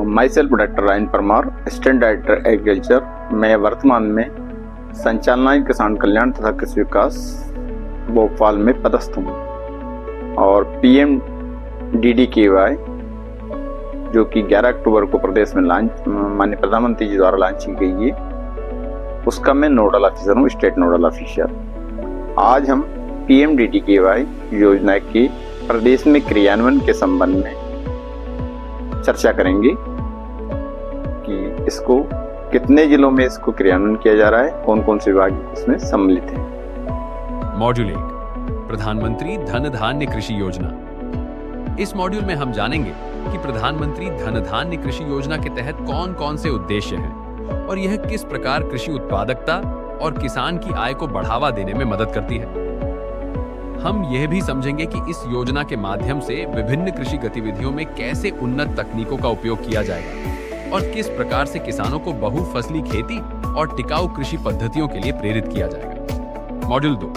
My self doctor Ryan Parmar, assistant director agriculture. मैं वर्तमान में संचालनालय किसान कल्याण तथा कृषि विकास भोपाल में पदस्थ हूँ और PMDDKY जो कि 11 अक्टूबर को प्रदेश में लॉन्च माननीय प्रधानमंत्री जी द्वारा लॉन्च की गई है, उसका मैं नोडल ऑफिसर हूँ, स्टेट नोडल ऑफिसर। आज हम PMDDKY योजना के प्रदेश में क्रियान्वयन के संबंध में चर्चा करेंगे कि इसको कितने जिलों में इसको क्रियान्वयन किया जा रहा है, कौन कौन से विभाग इसमें सम्मिलित हैं। मॉड्यूल 1, प्रधानमंत्री धन धान्य कृषि योजना। इस मॉड्यूल में हम जानेंगे कि प्रधानमंत्री धन धान्य कृषि योजना के तहत कौन कौन से उद्देश्य हैं और यह किस प्रकार कृषि उत्पादकता और किसान की आय को बढ़ावा देने में मदद करती है। हम यह भी समझेंगे कि इस योजना के माध्यम से विभिन्न कृषि गतिविधियों में कैसे उन्नत तकनीकों का उपयोग किया जाएगा और किस प्रकार से किसानों को बहुफसली खेती और टिकाऊ कृषि पद्धतियों के लिए प्रेरित किया जाएगा। मॉड्यूल 2,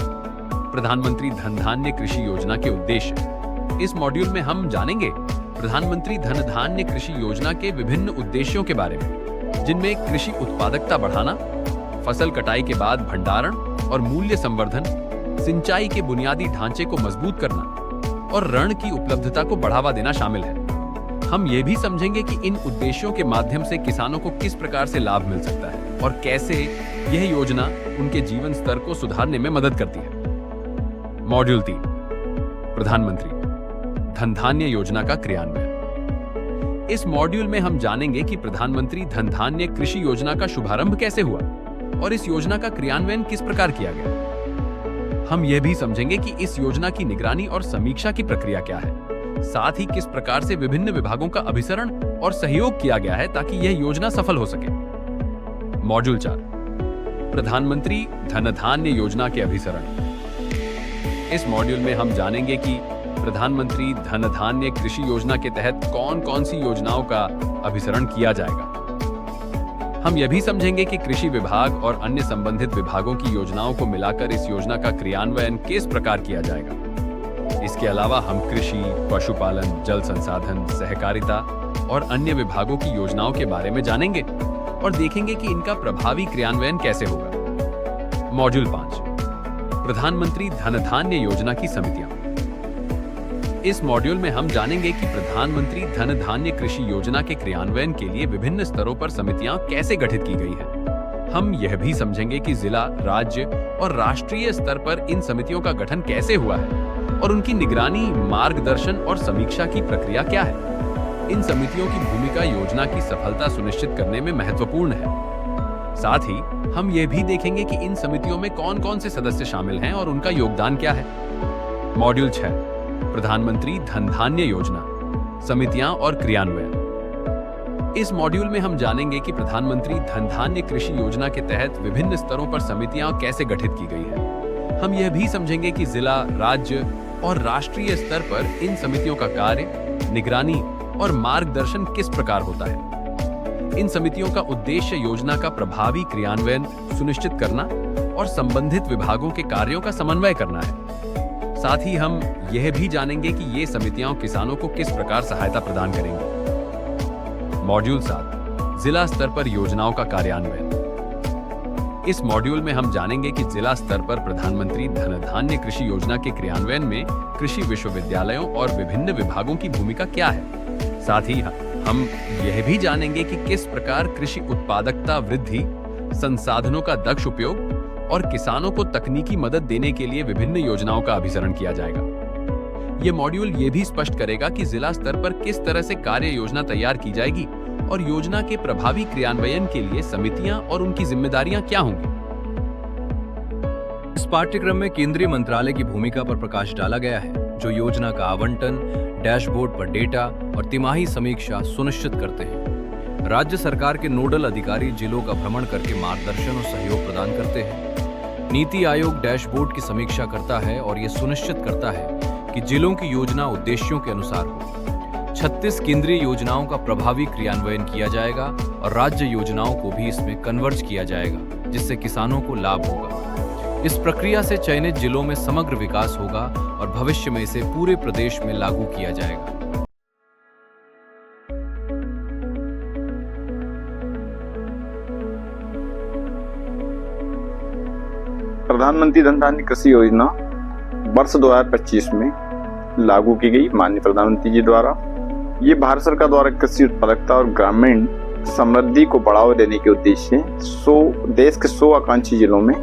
प्रधानमंत्री धन धान्य कृषि योजना के उद्देश्य। इस मॉड्यूल में हम जानेंगे प्रधानमंत्री धन धान्य कृषि योजना के विभिन्न उद्देश्यों के बारे में, जिनमें कृषि उत्पादकता बढ़ाना, फसल कटाई के बाद भंडारण और मूल्य संवर्धन, सिंचाई के बुनियादी ढांचे को मजबूत करना और ऋण की उपलब्धता को बढ़ावा देना शामिल है। हम ये भी समझेंगे कि इन उद्देश्यों के माध्यम से किसानों को किस प्रकार से लाभ मिल सकता है और कैसे यह योजना उनके जीवन स्तर को सुधारने में मदद करती है। मॉड्यूल 3, प्रधानमंत्री धन धान्य योजना का क्रियान्वयन। इस मॉड्यूल में हम जानेंगे कि प्रधानमंत्री धन धान्य कृषि योजना का शुभारंभ कैसे हुआ और इस योजना का क्रियान्वयन किस प्रकार किया गया। हम यह भी समझेंगे कि इस योजना की निगरानी और समीक्षा की प्रक्रिया क्या है, साथ ही किस प्रकार से विभिन्न विभागों का अभिसरण और सहयोग किया गया है ताकि यह योजना सफल हो सके। मॉड्यूल 4, प्रधानमंत्री धन धान्य योजना के अभिसरण। इस मॉड्यूल में हम जानेंगे कि प्रधानमंत्री धन धान्य कृषि योजना के तहत कौन कौन सी योजनाओं का अभिसरण किया जाएगा। हम यह भी समझेंगे कि कृषि विभाग और अन्य संबंधित विभागों की योजनाओं को मिलाकर इस योजना का क्रियान्वयन किस प्रकार किया जाएगा। इसके अलावा हम कृषि, पशुपालन, जल संसाधन, सहकारिता और अन्य विभागों की योजनाओं के बारे में जानेंगे और देखेंगे कि इनका प्रभावी क्रियान्वयन कैसे होगा। मॉड्यूल 5, प्रधानमंत्री धन धान्य योजना की समितियां। इस मॉड्यूल में हम जानेंगे कि प्रधानमंत्री धन धान्य कृषि योजना के क्रियान्वयन के लिए विभिन्न स्तरों पर समितियां कैसे गठित की गई हैं। हम यह भी समझेंगे कि जिला, राज्य और राष्ट्रीय स्तर पर इन समितियों का गठन कैसे हुआ है और उनकी निगरानी, मार्गदर्शन और समीक्षा की प्रक्रिया क्या है। इन समितियों की भूमिका योजना की सफलता सुनिश्चित करने में महत्वपूर्ण है। साथ ही हम यह भी देखेंगे कि इन समितियों में कौन कौन से सदस्य शामिल हैं और उनका योगदान क्या है। मॉड्यूल 6, प्रधानमंत्री धन धान्य योजना, समितियां और क्रियान्वयन। इस मॉड्यूल में हम जानेंगे कि प्रधानमंत्री धन धान्य कृषि योजना के तहत विभिन्न स्तरों पर समितियां कैसे गठित की गई हैं। हम यह भी समझेंगे कि जिला, राज्य और राष्ट्रीय स्तर पर इन समितियों का कार्य, निगरानी और मार्गदर्शन किस प्रकार होता है। इन समितियों का उद्देश्य योजना का प्रभावी क्रियान्वयन सुनिश्चित करना और संबंधित विभागों के कार्यों का समन्वय करना है। साथ ही हम यह भी जानेंगे कि ये समितियां किसानों को किस प्रकार सहायता प्रदान करेंगी। मॉड्यूल 7, जिला स्तर पर योजनाओं का कार्यान्वयन। इस मॉड्यूल में हम जानेंगे कि जिला स्तर पर प्रधानमंत्री धन धान्य कृषि योजना के क्रियान्वयन में कृषि विश्वविद्यालयों और विभिन्न विभागों की भूमिका क्या है। साथ ही हम यह भी जानेंगे कि किस प्रकार कृषि उत्पादकता वृद्धि, संसाधनों का दक्ष उपयोग और किसानों को तकनीकी मदद देने के लिए विभिन्न योजनाओं का अभिसरण किया जाएगा। ये मॉड्यूल ये भी स्पष्ट करेगा कि जिला स्तर पर किस तरह से कार्य योजना तैयार की जाएगी और योजना के प्रभावी क्रियान्वयन के लिए समितियां और उनकी जिम्मेदारियां क्या होंगी। इस पाठ्यक्रम में केंद्रीय मंत्रालय की भूमिका पर प्रकाश डाला गया है, जो योजना का आवंटन, डैशबोर्ड पर डेटा और तिमाही समीक्षा सुनिश्चित करते हैं। राज्य सरकार के नोडल अधिकारी जिलों का भ्रमण करके मार्गदर्शन और सहयोग प्रदान करते हैं। नीति आयोग डैशबोर्ड की समीक्षा करता है और यह सुनिश्चित करता है कि जिलों की योजना उद्देश्यों के अनुसार हो। 36 केंद्रीय योजनाओं का प्रभावी क्रियान्वयन किया जाएगा और राज्य योजनाओं को भी इसमें कन्वर्ज किया जाएगा, जिससे किसानों को लाभ होगा। इस प्रक्रिया से चयनित जिलों में समग्र विकास होगा और भविष्य में इसे पूरे प्रदेश में लागू किया जाएगा। प्रधानमंत्री धन धान्य कृषि योजना वर्ष 2025 में लागू की गई माननीय प्रधानमंत्री जी द्वारा। ये भारत सरकार द्वारा कृषि उत्पादकता और ग्रामीण समृद्धि को बढ़ावा देने के उद्देश्य से देश के 100 आकांक्षी जिलों में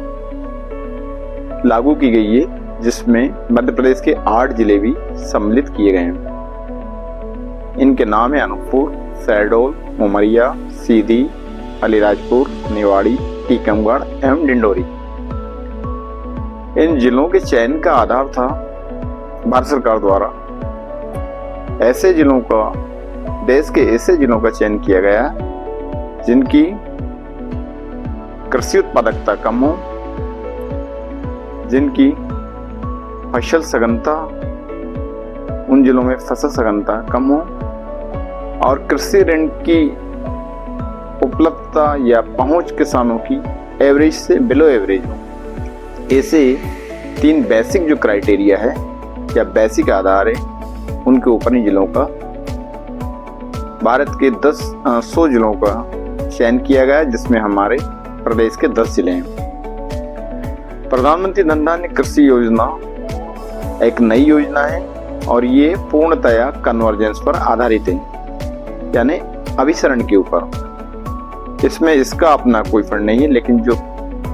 लागू की गई है, जिसमें मध्य प्रदेश के 8 जिले भी सम्मिलित किए गए हैं। इनके नाम है अनूपपुर, शहडोल, उमरिया, सीधी, अलीराजपुर, निवाड़ी, टीकमगढ़ एवं डिंडोरी। इन जिलों के चयन का आधार था भारत सरकार द्वारा ऐसे जिलों का, देश के ऐसे जिलों का चयन किया गया जिनकी कृषि उत्पादकता कम हो, जिनकी फसल सघनता, उन जिलों में फसल सघनता कम हो और कृषि ऋण की उपलब्धता या पहुंच किसानों की एवरेज से बिलो एवरेज हो। ऐसे 3 बेसिक जो क्राइटेरिया है या बेसिक आधार है, उनके ऊपर इन जिलों का भारत के 100 जिलों का चयन किया गया है, जिसमें हमारे प्रदेश के 10 जिले हैं। प्रधानमंत्री धन धान्य कृषि योजना एक नई योजना है और ये पूर्णतया कन्वर्जेंस पर आधारित है, यानी अभिसरण के ऊपर। इसमें इसका अपना कोई फंड नहीं है, लेकिन जो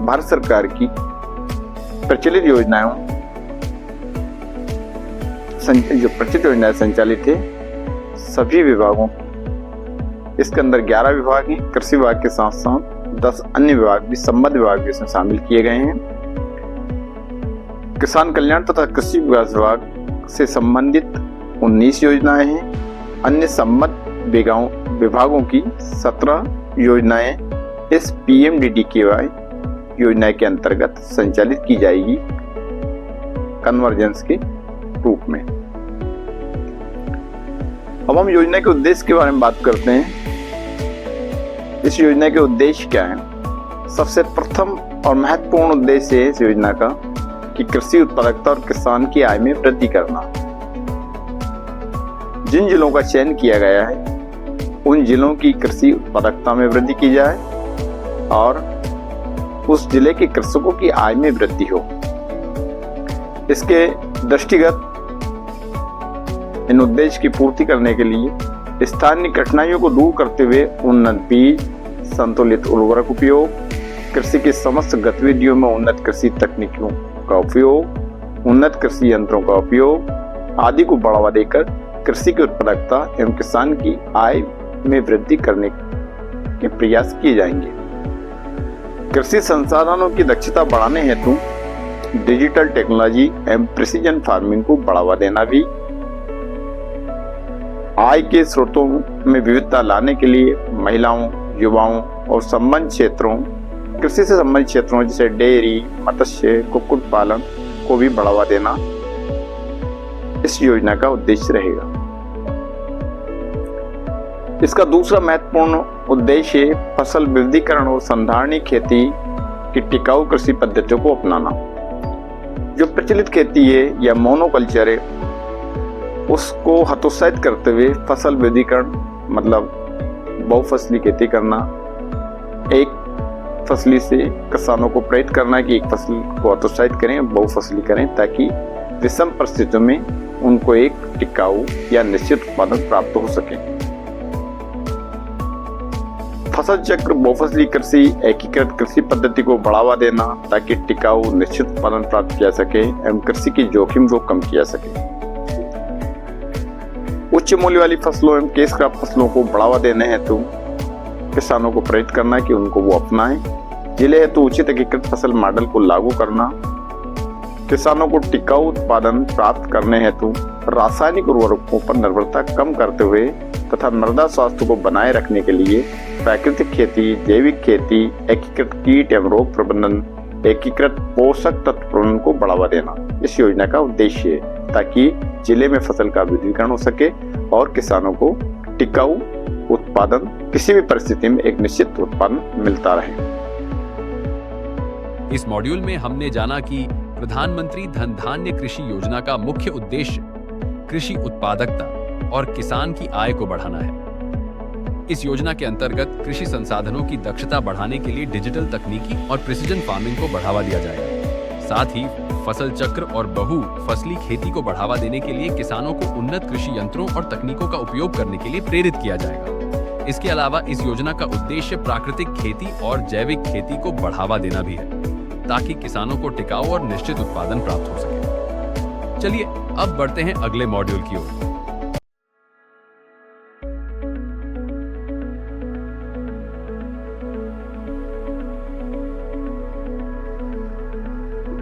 भारत सरकार की प्रचलित योजनाएं संचालित है सभी विभागों, इसके अंदर 11 विभाग हैं। कृषि विभाग के साथ साथ 10 अन्य विभाग भी, संबद्ध विभाग भी इसमें शामिल किए गए हैं। किसान कल्याण तथा कृषि विकास विभाग से संबंधित 19 योजनाएं हैं। अन्य संबद्ध विभागों की 17 योजनाएं इस PMDDKY योजना के अंतर्गत संचालित की जाएगी कन्वर्जेंस के रूप में। अब हम योजना के उद्देश्य के बारे में बात करते हैं। इस योजना के उद्देश्य क्या है? सबसे प्रथम और महत्वपूर्ण उद्देश्य है इस योजना का कि कृषि उत्पादकता और किसान की आय में वृद्धि करना। जिन जिलों का चयन किया गया है उन जिलों की कृषि उत्पादकता में वृद्धि की जाए और उस जिले के कृषकों की आय में वृद्धि हो। इसके दृष्टिगत इन उद्देश्य की पूर्ति करने के लिए स्थानीय कठिनाइयों को दूर करते हुए उन्नत बीज, संतुलित उर्वरक उपयोग, कृषि की समस्त गतिविधियों में उन्नत कृषि तकनीकों का उपयोग, उन्नत कृषि यंत्रों का उपयोग आदि को बढ़ावा देकर कृषि की उत्पादकता एवं किसान की आय में वृद्धि करने के प्रयास किए जाएंगे। कृषि संसाधनों की दक्षता बढ़ाने हेतु डिजिटल टेक्नोलॉजी एवं प्रिसीजन फार्मिंग को बढ़ावा देना भी, आय के स्रोतों में विविधता लाने के लिए महिलाओं, युवाओं और कृषि से संबंधित क्षेत्रों जैसे डेयरी, मत्स्य, कुक्कुट पालन को भी बढ़ावा देना इस योजना का उद्देश्य रहेगा। इसका दूसरा महत्वपूर्ण उद्देश्य है फसल विविधीकरण और संधारणीय खेती की टिकाऊ कृषि पद्धतियों को अपनाना। जो प्रचलित खेती है या मोनोकल्चर है उसको हतोत्साहित करते हुए फसल विविधीकरण मतलब बहुफसली खेती करना, एक फसली से किसानों को प्रेरित करना कि एक फसल को हतोत्साहित करें, बहुफसली करें, ताकि विषम परिस्थितियों में उनको एक टिकाऊ या निश्चित उत्पादन प्राप्त हो सके। फसल चक्र, बहुफसली कृषि, एकीकृत कृषि पद्धति को बढ़ावा देना ताकि टिकाऊ निश्चित उत्पादन प्राप्त किया सके एवं कृषि की जोखिम को कम किया सके। उच्च मूल्य वाली फसलों एवं कैश क्रॉप फसलों को बढ़ावा देने हेतु किसानों को प्रेरित करना कि उनको वो अपनाएं। जिले हेतु उचित एकीकृत फसल मॉडल को लागू करना, किसानों को टिकाऊ उत्पादन प्राप्त करने हेतु रासायनिक उर्वरकों पर निर्भरता कम करते हुए तथा मृदा स्वास्थ्य को बनाए रखने के लिए प्राकृतिक खेती, जैविक खेती, एकीकृत कीट एवं रोग प्रबंधन, एकीकृत पोषक तत्व प्रबंधन को बढ़ावा देना इस योजना का उद्देश्य है, ताकि जिले में फसल का विविधीकरण हो सके और किसानों को टिकाऊ उत्पादन किसी भी परिस्थिति में एक निश्चित उत्पादन मिलता रहे। इस मॉड्यूल में हमने जाना कि प्रधानमंत्री धन धान्य कृषि योजना का मुख्य उद्देश्य कृषि उत्पादकता और किसान की आय को बढ़ाना है। इस योजना के अंतर्गत कृषि संसाधनों की दक्षता बढ़ाने के लिए डिजिटल तकनीकी और प्रिसीजन फार्मिंग को बढ़ावा दिया जाएगा। साथ ही फसल चक्र और बहु फसली खेती को बढ़ावा देने के लिए किसानों को उन्नत कृषि यंत्रों और तकनीकों का उपयोग करने के लिए प्रेरित किया जाएगा। इसके अलावा इस योजना का उद्देश्य प्राकृतिक खेती और जैविक खेती को बढ़ावा देना भी है, ताकि किसानों को टिकाऊ और निश्चित उत्पादन प्राप्त हो सके। चलिए अब बढ़ते हैं अगले मॉड्यूल की ओर।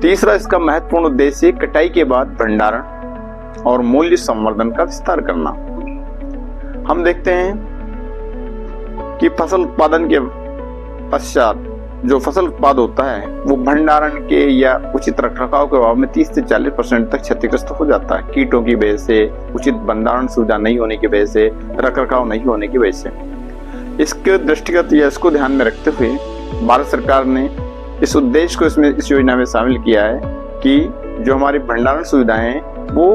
तीसरा इसका महत्वपूर्ण उद्देश्य कटाई के बाद भंडारण और मूल्य संवर्धन का विस्तार करना। हम देखते हैं कि फसल उत्पादन के पश्चात जो फसल उत्पाद होता है वो भंडारण के या उचित रखरखाव के अभाव में 30 से 40% तक क्षतिग्रस्त हो जाता है। कीटों की वजह से, उचित भंडारण सुविधा नहीं होने की वजह से, रखरखाव नहीं होने की वजह से। इसके दृष्टिगत या इसको ध्यान में रखते हुए भारत सरकार ने इस उद्देश्य को इस योजना में शामिल किया है कि जो हमारी भंडारण सुविधाएं हैं वो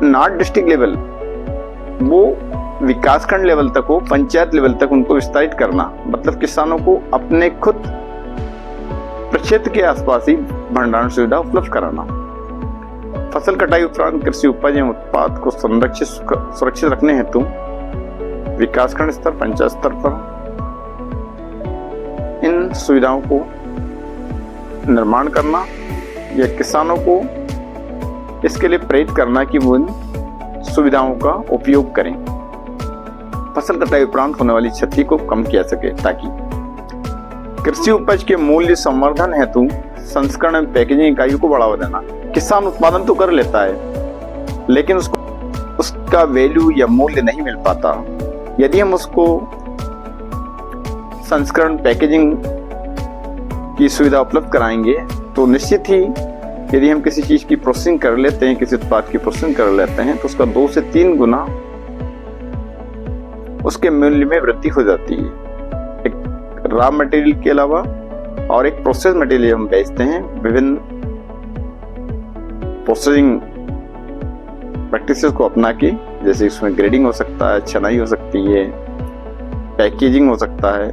नॉट डिस्ट्रिक्ट लेवल, वो विकासखंड लेवल तक हो, पंचायत लेवल तक उनको विस्तारित करना। मतलब किसानों को अपने खुद प्रक्षेत्र के आसपास ही भंडारण सुविधा उपलब्ध कराना। फसल कटाई उपरांत कृषि उपज एवं उत्पाद को सुरक्षित रखने हेतु विकासखंड स्तर, पंचायत स्तर पर इन सुविधाओं को निर्माण करना या किसानों को इसके लिए प्रेरित करना कि वो इन सुविधाओं का उपयोग करें। फसल कटाई उपरांत होने वाली क्षति को कम किया सके, ताकि कृषि उपज के मूल्य संवर्धन हेतु संस्करण एवं पैकेजिंग इकाइयों को बढ़ावा देना। किसान उत्पादन तो कर लेता है लेकिन उसका वैल्यू या मूल्य नहीं मिल पाता। यदि हम उसको संस्करण पैकेजिंग की सुविधा उपलब्ध कराएंगे तो निश्चित ही यदि हम किसी चीज की प्रोसेसिंग कर लेते हैं, किसी उत्पाद की प्रोसेसिंग कर लेते हैं तो उसका 2 से 3 गुना उसके मूल्य में वृद्धि हो जाती है। एक रॉ मटेरियल के अलावा और एक प्रोसेस मटेरियल हम बेचते हैं। विभिन्न प्रोसेसिंग प्रैक्टिसेस को अपना के, जैसे इसमें ग्रेडिंग हो सकता है, छनाई हो सकती है, पैकेजिंग हो सकता है,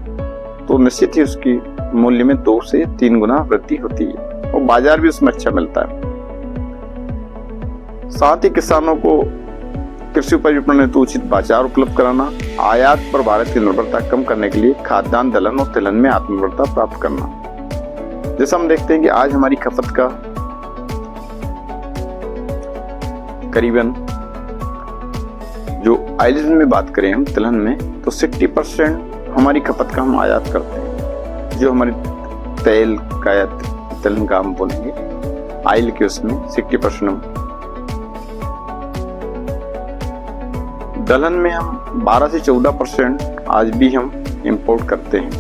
तो निश्चित ही उसकी मूल्य में 2 से 3 गुना वृद्धि होती है और बाजार भी उसमें अच्छा मिलता है। साथ ही किसानों को कृषि उपज विपणन हेतु उचित बाजार उपलब्ध कराना, आयात पर भारत की निर्भरता कम करने के लिए खाद्यान्न, दलहन और तिलहन में आत्मनिर्भरता प्राप्त करना। जैसा हम देखते हैं कि आज हमारी खपत का करीबन, जो आइलैंड में बात करें हम तिलहन में, तो 60% हमारी खपत का हम आयात करते हैं। जो हमारे तेल का या तिलहन का हम बोलेंगे आयल के, उसमें 60% हम, दलहन में हम 12 से 14% आज भी हम इंपोर्ट करते हैं।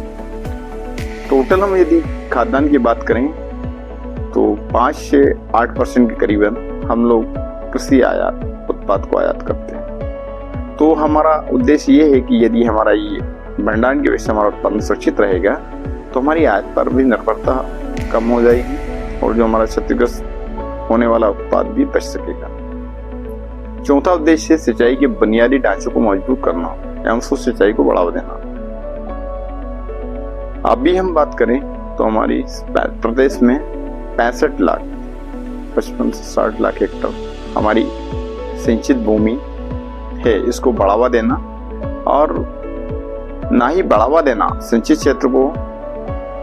टोटल हम यदि खाद्यान्न की बात करें तो 5 से 8% के करीबन हम लोग कृषि आयात उत्पाद को आयात करते हैं। तो हमारा उद्देश्य ये है कि यदि हमारा ये भंडारण की वजह से हमारा उत्पादन सुरक्षित रहेगा तो हमारी आयात पर भी निर्भरता कम हो जाएगी और जो हमारा क्षतिग्रस्त होने वाला उत्पाद भी बच सकेगा। चौथा उद्देश्य है सिंचाई के बुनियादी ढांचे को मजबूत करना एवं सिंचाई को बढ़ावा देना। अभी हम बात करें तो हमारी प्रदेश में 65 लाख 55 से 60 लाख हेक्टेयर हमारी सिंचित भूमि है। इसको बढ़ावा देना, और ना ही बढ़ावा देना सिंचित क्षेत्र को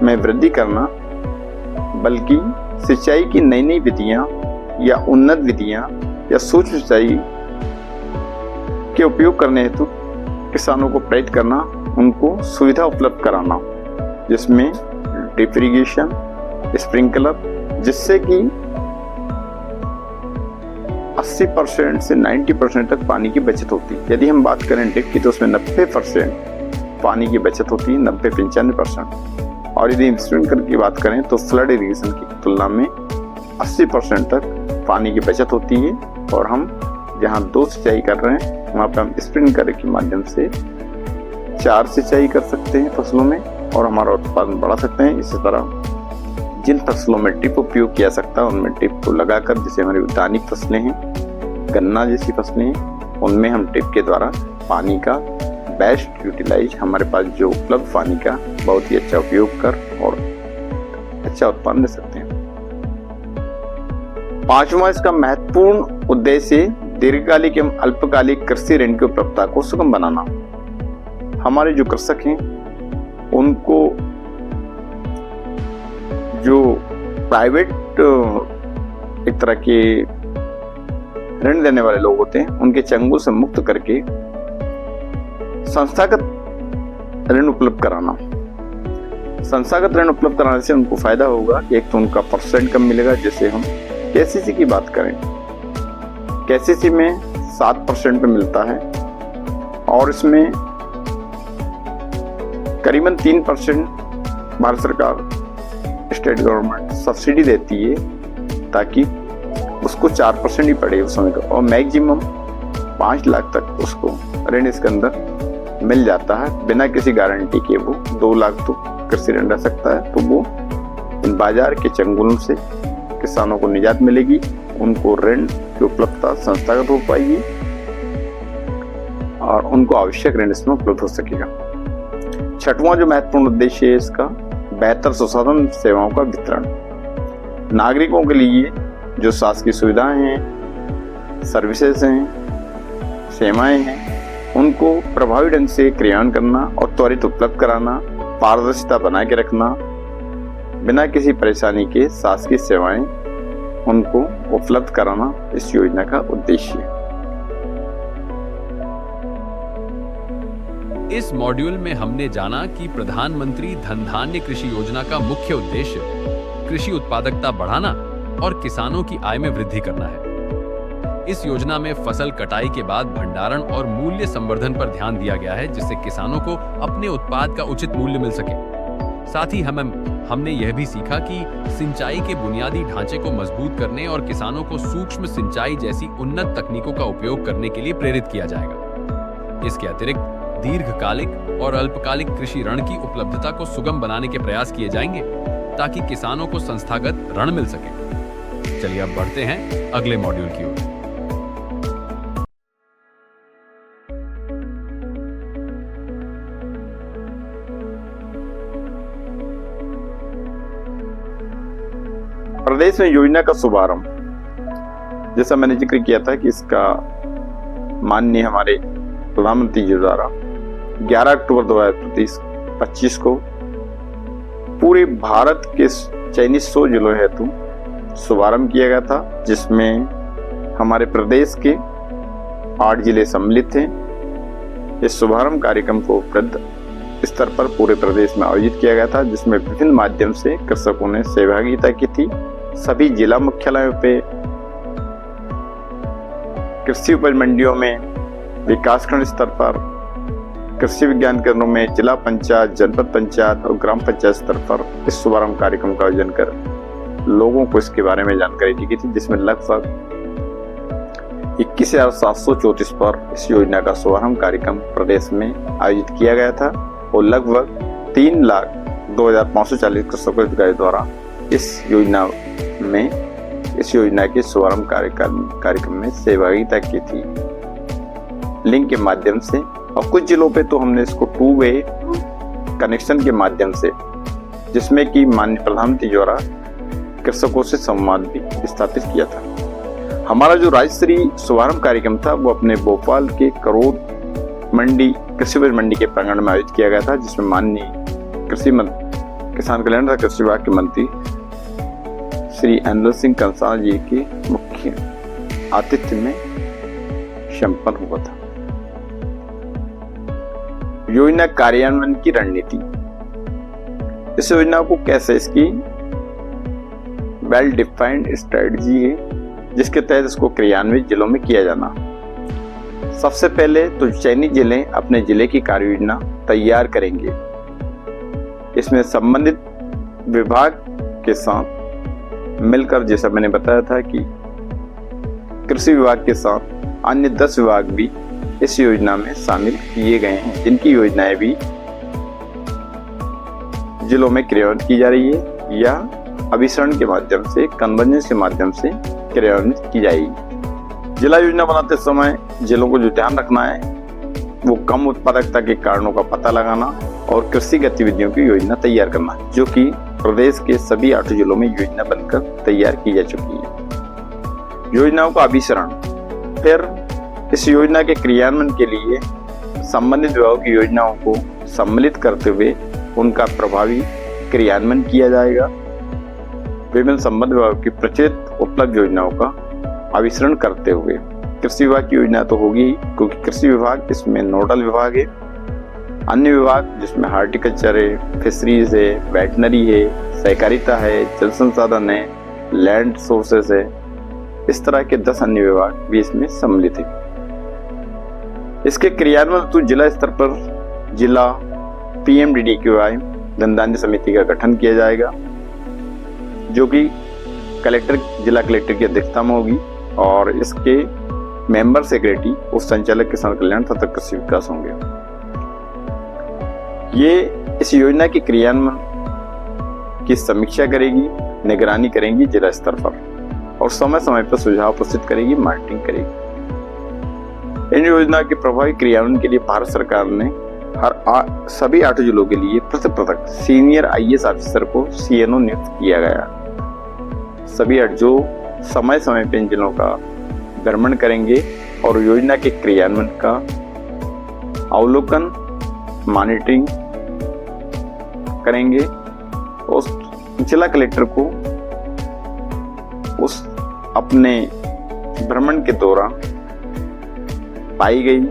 में वृद्धि करना, बल्कि सिंचाई की नई नई विधियां या उन्नत विधियां या सूक्ष्म सिंचाई के उपयोग करने हेतु किसानों को प्रेरित करना, उनको सुविधा उपलब्ध कराना, जिसमें ड्रिप इरिगेशन, स्प्रिंकलर, जिससे कि 80% से 90% तक पानी की बचत होती है। यदि हम बात करें ड्रिप की तो उसमें 90% पानी की बचत होती है, 90-95%। और यदि स्प्रिंकलर की बात करें तो फ्लड इरिगेशन की तुलना में 80% तक पानी की बचत होती है। और हम जहाँ 2 सिंचाई कर रहे हैं वहाँ पर हम स्प्रिंकलर के माध्यम से 4 सिंचाई कर सकते हैं फसलों में और हमारा उत्पादन बढ़ा सकते हैं। इसी तरह जिन फसलों में ड्रिप उपयोग किया सकता है उनमें ड्रिप को लगाकर, जैसे हमारी उद्यानिक फसलें हैं, गन्ना जैसी फसलें हैं, उनमें हम ड्रिप के द्वारा पानी का बेस्ट यूटिलाइज, हमारे पास जो उपलब्ध पानी का बहुत ही अच्छा उपयोग कर और अच्छा उत्पादन ले सकते हैं। पांचवा इसका महत्वपूर्ण उद्देश्य दीर्घकालिक एवं अल्पकालिक कृषि ऋण की उपलब्धता को सुगम बनाना। हमारे जो कृषक हैं उनको जो प्राइवेट एक तरह के ऋण देने वाले लोग होते हैं उनके चंगुल से मुक्त करके संस्थागत ऋण उपलब्ध कराना। संस्थागत ऋण उपलब्ध कराने से उनको फायदा होगा कि एक तो उनका परसेंट कम मिलेगा। जैसे हम केसीसी की बात करें, केसीसी में 7% पे मिलता है और इसमें करीबन 3% भारत सरकार स्टेट गवर्नमेंट सब्सिडी देती है ताकि उसको 4% ही पड़े उस समय का, और मैक्सिमम 5 लाख तक उसको ऋण इसके अंदर मिल जाता है बिना किसी गारंटी के। वो 2 लाख तो कृषि ऋण रह सकता है। तो वो इन बाजार के चंगुलों से किसानों को निजात मिलेगी, उनको ऋण की उपलब्धता संस्थागत हो पाएगी और उनको आवश्यक ऋण इसमें उपलब्ध हो सकेगा। छठवां जो महत्वपूर्ण उद्देश्य है इसका, बेहतर सुशासन सेवाओं का वितरण। नागरिकों के लिए जो शासकीय सुविधाएं हैं, सर्विसेज हैं, सेवाएं हैं, उनको प्रभावी ढंग से क्रियान्वयन करना और त्वरित उपलब्ध कराना, पारदर्शिता बनाए के रखना, बिना किसी परेशानी के शासकीय सेवाएं उनको उपलब्ध कराना इस योजना का उद्देश्य है। इस मॉड्यूल में हमने जाना कि प्रधानमंत्री धन धान्य कृषि योजना का मुख्य उद्देश्य कृषि उत्पादकता बढ़ाना और किसानों की आय में वृद्धि करना है। इस योजना में फसल कटाई के बाद भंडारण और मूल्य संवर्धन पर ध्यान दिया गया है, जिससे किसानों को अपने उत्पाद का उचित मूल्य मिल सके। साथ ही हमने यह भी सीखा कि सिंचाई के बुनियादी ढांचे को मजबूत करने और किसानों को सूक्ष्म सिंचाई जैसी उन्नत तकनीकों का उपयोग करने के लिए प्रेरित किया जाएगा। इसके अतिरिक्त दीर्घकालिक और अल्पकालिक कृषि ऋण की उपलब्धता को सुगम बनाने के प्रयास किए जाएंगे ताकि किसानों को संस्थागत ऋण मिल सके। चलिए अब बढ़ते हैं अगले मॉड्यूल की ओर। प्रदेश में योजना का शुभारंभ, जैसा मैंने जिक्र किया था कि इसका माननीय हमारे प्रधानमंत्री जी द्वारा 11 अक्टूबर 2025 को पूरे भारत के चयनित 100 जिलों हेतु शुभारंभ किया गया था, जिसमें हमारे प्रदेश के 8 जिले सम्मिलित हैं। इस शुभारंभ कार्यक्रम को वृहद स्तर पर पूरे प्रदेश में आयोजित किया गया था, जिसमें विभिन्न माध्यम से कृषकों ने सहभागिता की थी। सभी जिला मुख्यालयों पे, कृषि उपज मंडियों में, विकासखंड स्तर पर, कृषि विज्ञान केंद्रों में, जिला पंचायत, जनपद पंचायत और ग्राम पंचायत स्तर पर इस शुभारंभ कार्यक्रम का आयोजन कर लोगों को इसके बारे में जानकारी दी गई थी, जिसमें लगभग 21,734 पर इस योजना का शुभारंभ कार्यक्रम प्रदेश में आयोजित किया गया था और लगभग 3,02,540 कृषकों द्वारा इस योजना के शुभारंभ कार्यक्रम में सहभागिता की थी लिंक के माध्यम से। और कुछ जिलों पे तो हमने इसको 2-वे कनेक्शन के माध्यम से, जिसमें कि माननीय प्रधानमंत्री द्वारा कृषकों से संवाद भी स्थापित किया था। हमारा जो राज्य स्तरीय शुभारंभ कार्यक्रम था वो अपने भोपाल के करोड़ मंडी कृषि उपज मंडी के प्रांगण में आयोजित किया गया था, जिसमें माननीय किसान कल्याण तथा कृषि विभाग के मंत्री श्री अनिल सिंह कंसाल जी के मुख्य आतिथ्य में संपन्न हुआ था। योजना कार्यान्वयन की रणनीति, इस योजना को कैसे, इसकी वेल डिफाइंड स्ट्रेटजी है जिसके तहत इसको क्रियान्वित जिलों में किया जाना। सबसे पहले तो चयनित जिले अपने जिले की कार्य योजना तैयार करेंगे। इसमें संबंधित विभाग के साथ मिलकर, जैसा मैंने बताया था कि कृषि विभाग के साथ अन्य 10 विभाग भी इस योजना में शामिल किए गए हैं, जिनकी योजनाएं भी जिलों में क्रियान्वित की जा रही है या अभिसरण के माध्यम से, कन्वर्जेंस के माध्यम से क्रियान्वित की जाएगी। जिला योजना बनाते समय जिलों को जो ध्यान रखना है वो कम उत्पादकता के कारणों का पता लगाना और कृषि गतिविधियों की योजना तैयार करना, जो कि प्रदेश के सभी 8 जिलों में योजना बनकर तैयार की जा चुकी है। योजनाओं का अभिसरण। फिर इस योजना के क्रियान्वयन के लिए संबंधित विभागों की योजनाओं को सम्मिलित करते हुए उनका प्रभावी क्रियान्वयन किया जाएगा। विभिन्न संबंधित विभागों की प्रचलित उपलब्ध योजनाओं का अभिसरण करते हुए कृषि विभाग की योजना तो होगी ही, क्योंकि कृषि विभाग इसमें नोडल विभाग है। अन्य विभाग जिसमें हार्टिकल्चर है, फिशरीज है, वेटनरी है, सहकारिता है, जल संसाधन है, लैंड सोर्सेस है, इस तरह के 10 अन्य विभाग भी इसमें सम्मिलित हैं। इसके क्रियान्वयन हेतु जिला स्तर पर जिला PMDDQI धनधान्य समिति का गठन किया जाएगा, जो कि जिला कलेक्टर की अध्यक्षता में होगी और इसके मेंबर सेक्रेटरी उप संचालक किसान कल्याण तथा कृषि विकास होंगे। ये इस योजना के क्रियान्वयन की समीक्षा करेगी, निगरानी करेंगी जिला स्तर पर और समय समय पर सुझाव प्रस्तुत करेगी, मॉनिटरिंग करेगी। इन योजना के प्रभावी क्रियान्वयन के लिए भारत सरकार ने सभी 8 जिलों के लिए पृथक सीनियर IAS ऑफिसर को CNO नियुक्त किया गया। सभी 8 जो समय समय पर इन जिलों का भ्रमण करेंगे और योजना के क्रियान्वयन का अवलोकन, मॉनिटरिंग करेंगे। उस जिला कलेक्टर को उस अपने भ्रमण के दौरान पाई गई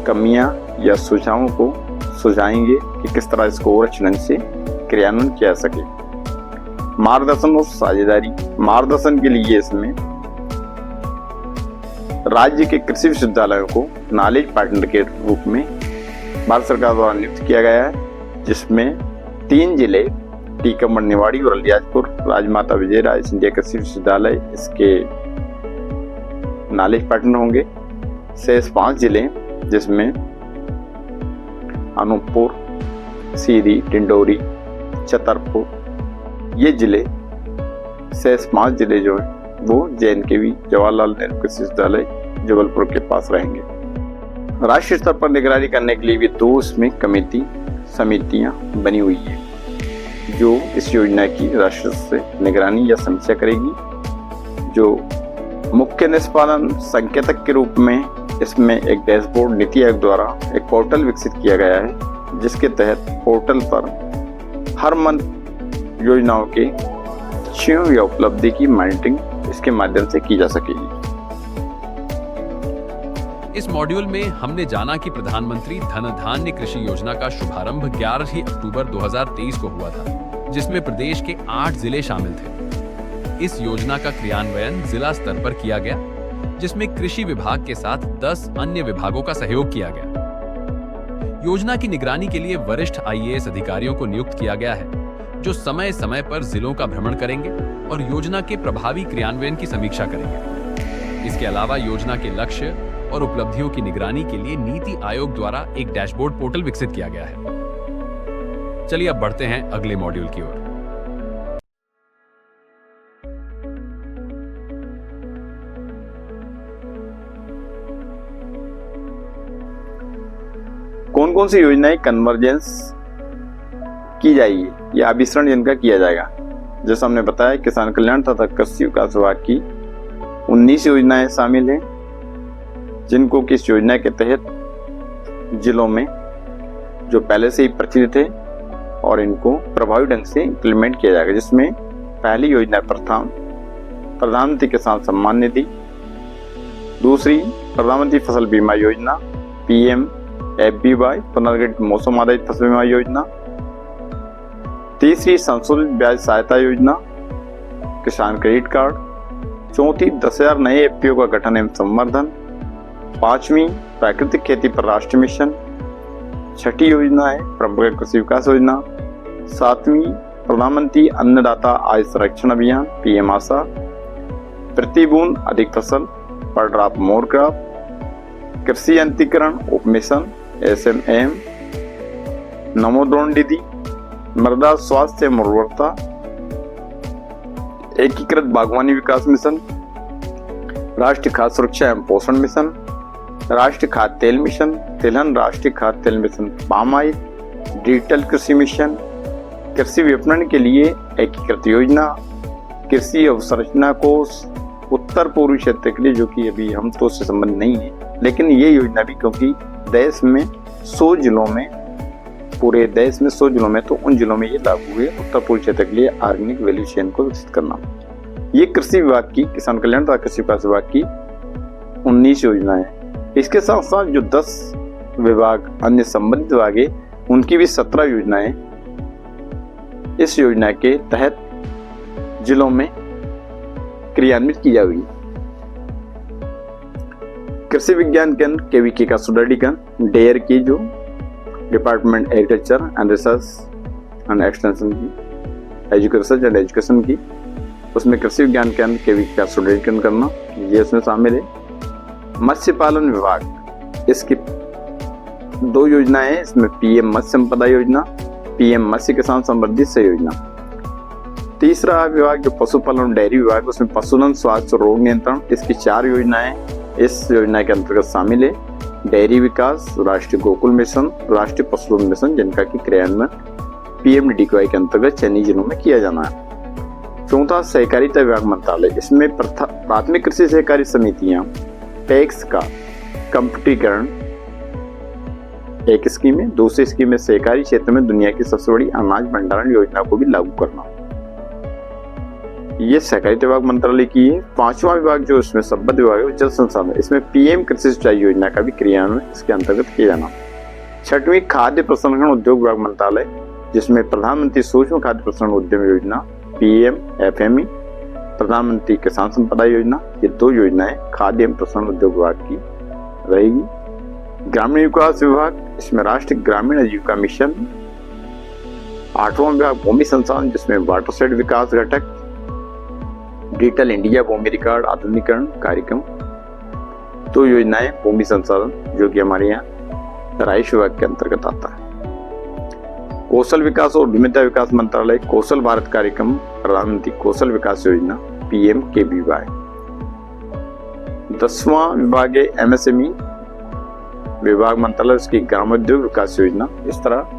कमियां या सुझावों को सुझाएंगे कि किस तरह इसको और अच्छे ढंग से क्रियान्वयन किया जा सके। मार्गदर्शन और साझेदारी। मार्गदर्शन के लिए इसमें राज्य के कृषि विश्वविद्यालयों को नॉलेज पार्टनर के रूप में भारत सरकार द्वारा नियुक्त किया गया है, जिसमें 3 जिले टीकमगढ़, निवाड़ी और अलियाजपुर राजमाता विजयराजे सिंधिया कृषि विश्वविद्यालय इसके नॉलेज पार्टनर होंगे। शेष 5 जिले जिसमें अनूपपुर, सीधी, डिंडोरी, छतरपुर, ये जिले शेष 5 जिले जो है वो JNKV जवाहरलाल नेहरू कृषि विश्वविद्यालय जबलपुर के पास रहेंगे। राष्ट्रीय स्तर पर निगरानी करने के लिए भी 2 इसमें समितियां बनी हुई है, जो इस योजना की राष्ट्रीय से निगरानी या समीक्षा करेगी। जो मुख्य निष्पादन संकेतक के रूप में इसमें एक डैशबोर्ड नीति आयोग द्वारा एक पोर्टल विकसित किया गया है, जिसके तहत पोर्टल पर हर मंथ योजनाओं के लक्ष्यों या उपलब्धि की मॉनिटरिंग इसके माध्यम से की जा सकेगी। इस मॉड्यूल में हमने जाना कि प्रधानमंत्री धन धान्य कृषि योजना का शुभारंभ 11 अक्टूबर 2023 को हुआ था, जिसमें प्रदेश के 8 जिले शामिल थे। इस योजना का क्रियान्वयन जिला स्तर पर किया गया, जिसमें कृषि विभाग के साथ 10 अन्य विभागों का सहयोग किया गया। योजना की निगरानी के लिए वरिष्ठ IAS अधिकारियों को नियुक्त किया गया है, जो समय समय पर जिलों का भ्रमण करेंगे और योजना के प्रभावी क्रियान्वयन की समीक्षा करेंगे। इसके अलावा योजना के लक्ष्य और उपलब्धियों की निगरानी के लिए नीति आयोग द्वारा एक डैशबोर्ड पोर्टल विकसित किया गया है। चलिए अब बढ़ते हैं अगले मॉड्यूल की ओर। कौन कौन सी योजनाएं कन्वर्जेंस की जाएगी या अभिसरण जिनका किया जाएगा। जैसा हमने बताया, किसान कल्याण तथा कृषि विकास विभाग की 19 योजनाएं शामिल हैं, जिनको किस योजना के तहत जिलों में जो पहले से ही प्रचलित है और इनको प्रभावी ढंग से इम्प्लीमेंट किया जाएगा। जिसमें पहली योजना प्रधानमंत्री किसान सम्मान निधि, दूसरी प्रधानमंत्री फसल बीमा योजना PMFBY पुनर्गठित मौसम आधारित फसल बीमा योजना, तीसरी संशोधित ब्याज सहायता योजना, किसान क्रेडिट कार्ड, चौथी 10,000 नए FPO का गठन एवं संवर्धन, पांचवी प्राकृतिक खेती पर राष्ट्रीय मिशन, छठी योजना है परंपरागत कृषि विकास योजना, सातवीं प्रधानमंत्री अन्नदाता आय संरक्षण अभियान PM आशा, प्रति बूंद अधिक फसल पर ड्रॉप मोर क्रॉप, कृषि यंत्रीकरण उप मिशन SMM, नमो ड्रोन दीदी, मृदा स्वास्थ्य एवं उर्वरता, एकीकृत बागवानी विकास मिशन, राष्ट्रीय खाद्य सुरक्षा एवं पोषण मिशन, राष्ट्रीय खाद्य तेल मिशन, तिलहन राष्ट्रीय खाद्य तेल मिशन पाम ऑयल, डिजिटल कृषि मिशन, कृषि विपणन के लिए एकीकृत योजना, कृषि अवसंरचना कोष, उत्तर पूर्वी क्षेत्र के लिए, जो कि अभी हम तो उससे संबंध नहीं है, लेकिन ये योजना भी क्योंकि देश में 100 जिलों में, पूरे देश में 100 जिलों में, तो उन जिलों में ये लागू है उत्तर पूर्वी क्षेत्र के लिए ऑर्गेनिक वैल्यू चेन को विकसित करना। ये कृषि विभाग की, किसान कल्याण तथा कृषि विकास विभाग की 19 योजनाएं। इसके साथ साथ जो 10 विभाग अन्य संबंधित विभाग है, उनकी भी 17 योजनाएं इस योजना के तहत जिलों में क्रियान्वित की जाएगी। कृषि विज्ञान केंद्र केवीके का सुदृढ़ीकरण, डेयर की जो department agriculture and research and extension की, रिसर्च एंड एजुकेशन की, उसमें कृषि विज्ञान केंद्र केवीके का सुदृढ़ीकरण करना, ये उसमें शामिल है। मत्स्य पालन विभाग, इसकी 2 योजनाएं हैं, इसमें पीएम मत्स्य संपदा योजना, पीएम मत्स्य किसान समृद्धि से योजना। तीसरा विभाग जो पशुपालन और डेयरी विभाग, उसमें पशुधन स्वास्थ्य और रोग नियंत्रण, इसकी 4 योजनाएं इस योजना के अंतर्गत शामिल है। डेयरी विकास, राष्ट्रीय गोकुल मिशन, राष्ट्रीय पशुधन मिशन, जिनका की क्रियान्वयन पीएमडीडीकेवाई के अंतर्गत चयनित जिलों में किया जाना है। चौथा सहकारिता विभाग मंत्रालय, इसमें प्राथमिक कृषि सहकारी समितियां, टैक्स का कंप्यूटरीकरण एक स्कीम है। दूसरी स्कीम है सहकारी क्षेत्र में दुनिया की सबसे बड़ी अनाज भंडारण योजना को भी लागू करना। ये सहकारिता विभाग मंत्रालय की है। 5वां विभाग जो इसमें संबद्ध विभाग है, जल संसाधन, इसमें पीएम कृषि सिंचाई योजना का भी क्रियान्वयन इसके अंतर्गत किया जाना। 6वीं खाद्य प्रसंस्करण उद्योग विभाग मंत्रालय, जिसमें प्रधानमंत्री सूक्ष्म खाद्य प्रसंस्करण उद्यम योजना, पीएमएफएमई, प्रधानमंत्री किसान संपदा योजना, ये 2 योजनाएं खाद्य एवं प्रसंस्करण उद्योग विभाग की रहेगी। ग्रामीण विकास विभाग, इसमें राष्ट्रीय ग्रामीण आजीविका मिशन। 8वां विभाग भूमि संसाधन, जिसमें वाटरशेड विकास घटक, डिजिटल इंडिया भूमि रिकॉर्ड आधुनिकीकरण कार्यक्रम। 2 योजनाएं भूमि संसाधन, जो कि हमारे यहाँ राइस विभाग के अंतर्गत आता है। कौशल विकास और उद्यमिता विकास मंत्रालय, कौशल भारत कार्यक्रम, प्रधानमंत्री कौशल विकास योजना, पीएमकेवीवाई। 10वां विभाग है एमएसएमई विभाग मंत्रालय, उसकी ग्रामोद्योग विकास योजना। इस तरह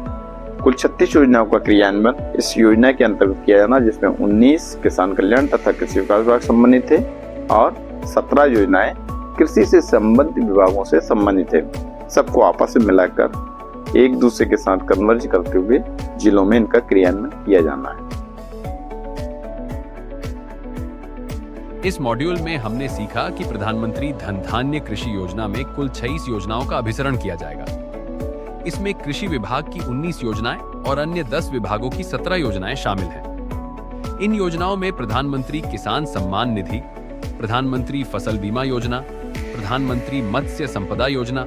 कुल 36 योजनाओं का क्रियान्वयन इस योजना के अंतर्गत किया जाना, जिसमें 19 किसान कल्याण तथा कृषि विकास विभाग संबंधित है और 17 योजनाएं कृषि से संबंधित विभागों से संबंधित है। सबको आपस में मिलाकर एक दूसरे के साथ कन्वर्ज करते हुए जिलों में इनका क्रियान्वयन किया जाना है। इस मॉड्यूल में हमने सीखा कि प्रधानमंत्री धन धान्य कृषि योजना में कुल 26 योजनाओं का अभिसरण किया जाएगा। इसमें कृषि विभाग की 19 योजनाएं और अन्य 10 विभागों की 17 योजनाएं शामिल हैं। इन योजनाओं में प्रधानमंत्री किसान सम्मान निधि, प्रधानमंत्री फसल बीमा योजना, प्रधानमंत्री मत्स्य संपदा योजना,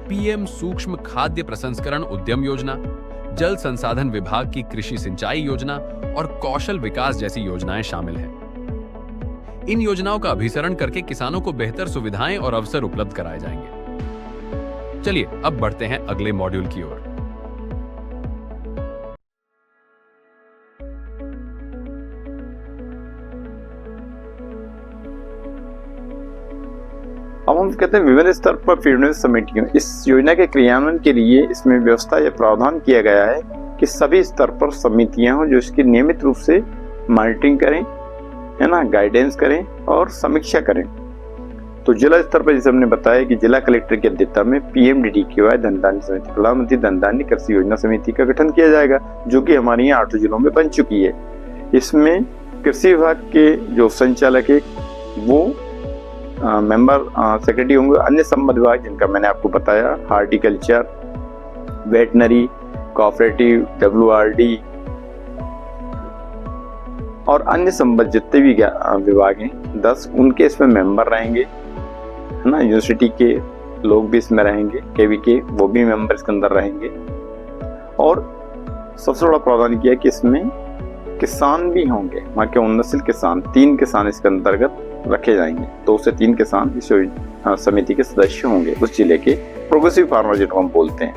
पीएम सूक्ष्म खाद्य प्रसंस्करण उद्यम योजना, जल संसाधन विभाग की कृषि सिंचाई योजना और कौशल विकास जैसी योजनाएं शामिल हैं। इन योजनाओं का अभिसरण करके किसानों को बेहतर सुविधाएं और अवसर उपलब्ध कराए जाएंगे। चलिए अब बढ़ते हैं अगले मॉड्यूल की ओर। अब हम कहते हैं विभिन्न स्तर पर क्रियान्वयन समितियों, इस योजना के क्रियान्वयन के लिए इसमें व्यवस्था या प्रावधान किया गया है कि सभी स्तर पर समितियां हो जो इसकी नियमित रूप से मॉनिटरिंग करें, है ना, गाइडेंस करें और समीक्षा करें। तो जिला स्तर पर जैसे हमने बताया कि जिला कलेक्टर की अध्यक्षता में पीएमडीडीकेवाई धन धान्य समिति, प्रधानमंत्री धन धान्य कृषि योजना समिति का गठन किया जाएगा, जो कि हमारे यहाँ 8 जिलों में बन चुकी है। इसमें कृषि विभाग के जो संचालक है वो मेंबर सेक्रेटरी होंगे। अन्य संबद्ध विभाग जिनका मैंने आपको बताया, हार्टिकल्चर, वेटनरी, कोऑपरेटिव, WRD और अन्य संबद्ध जितने भी विभाग हैं 10, उनके इसमें मेंबर रहेंगे, है ना। यूनिवर्सिटी के लोग भी इसमें रहेंगे, केवीके वो भी मेंबर इसके अंदर रहेंगे। और सबसे बड़ा प्रावधान किया कि इसमें किसान भी होंगे, वहाँ के उन्नतशील किसान, 3 किसान इसके अंतर्गत रखे जाएंगे। 2 से 3 किसान इस समिति के सदस्य होंगे उस जिले के। प्रोग्रेसिव फार्मर जिनको हम बोलते हैं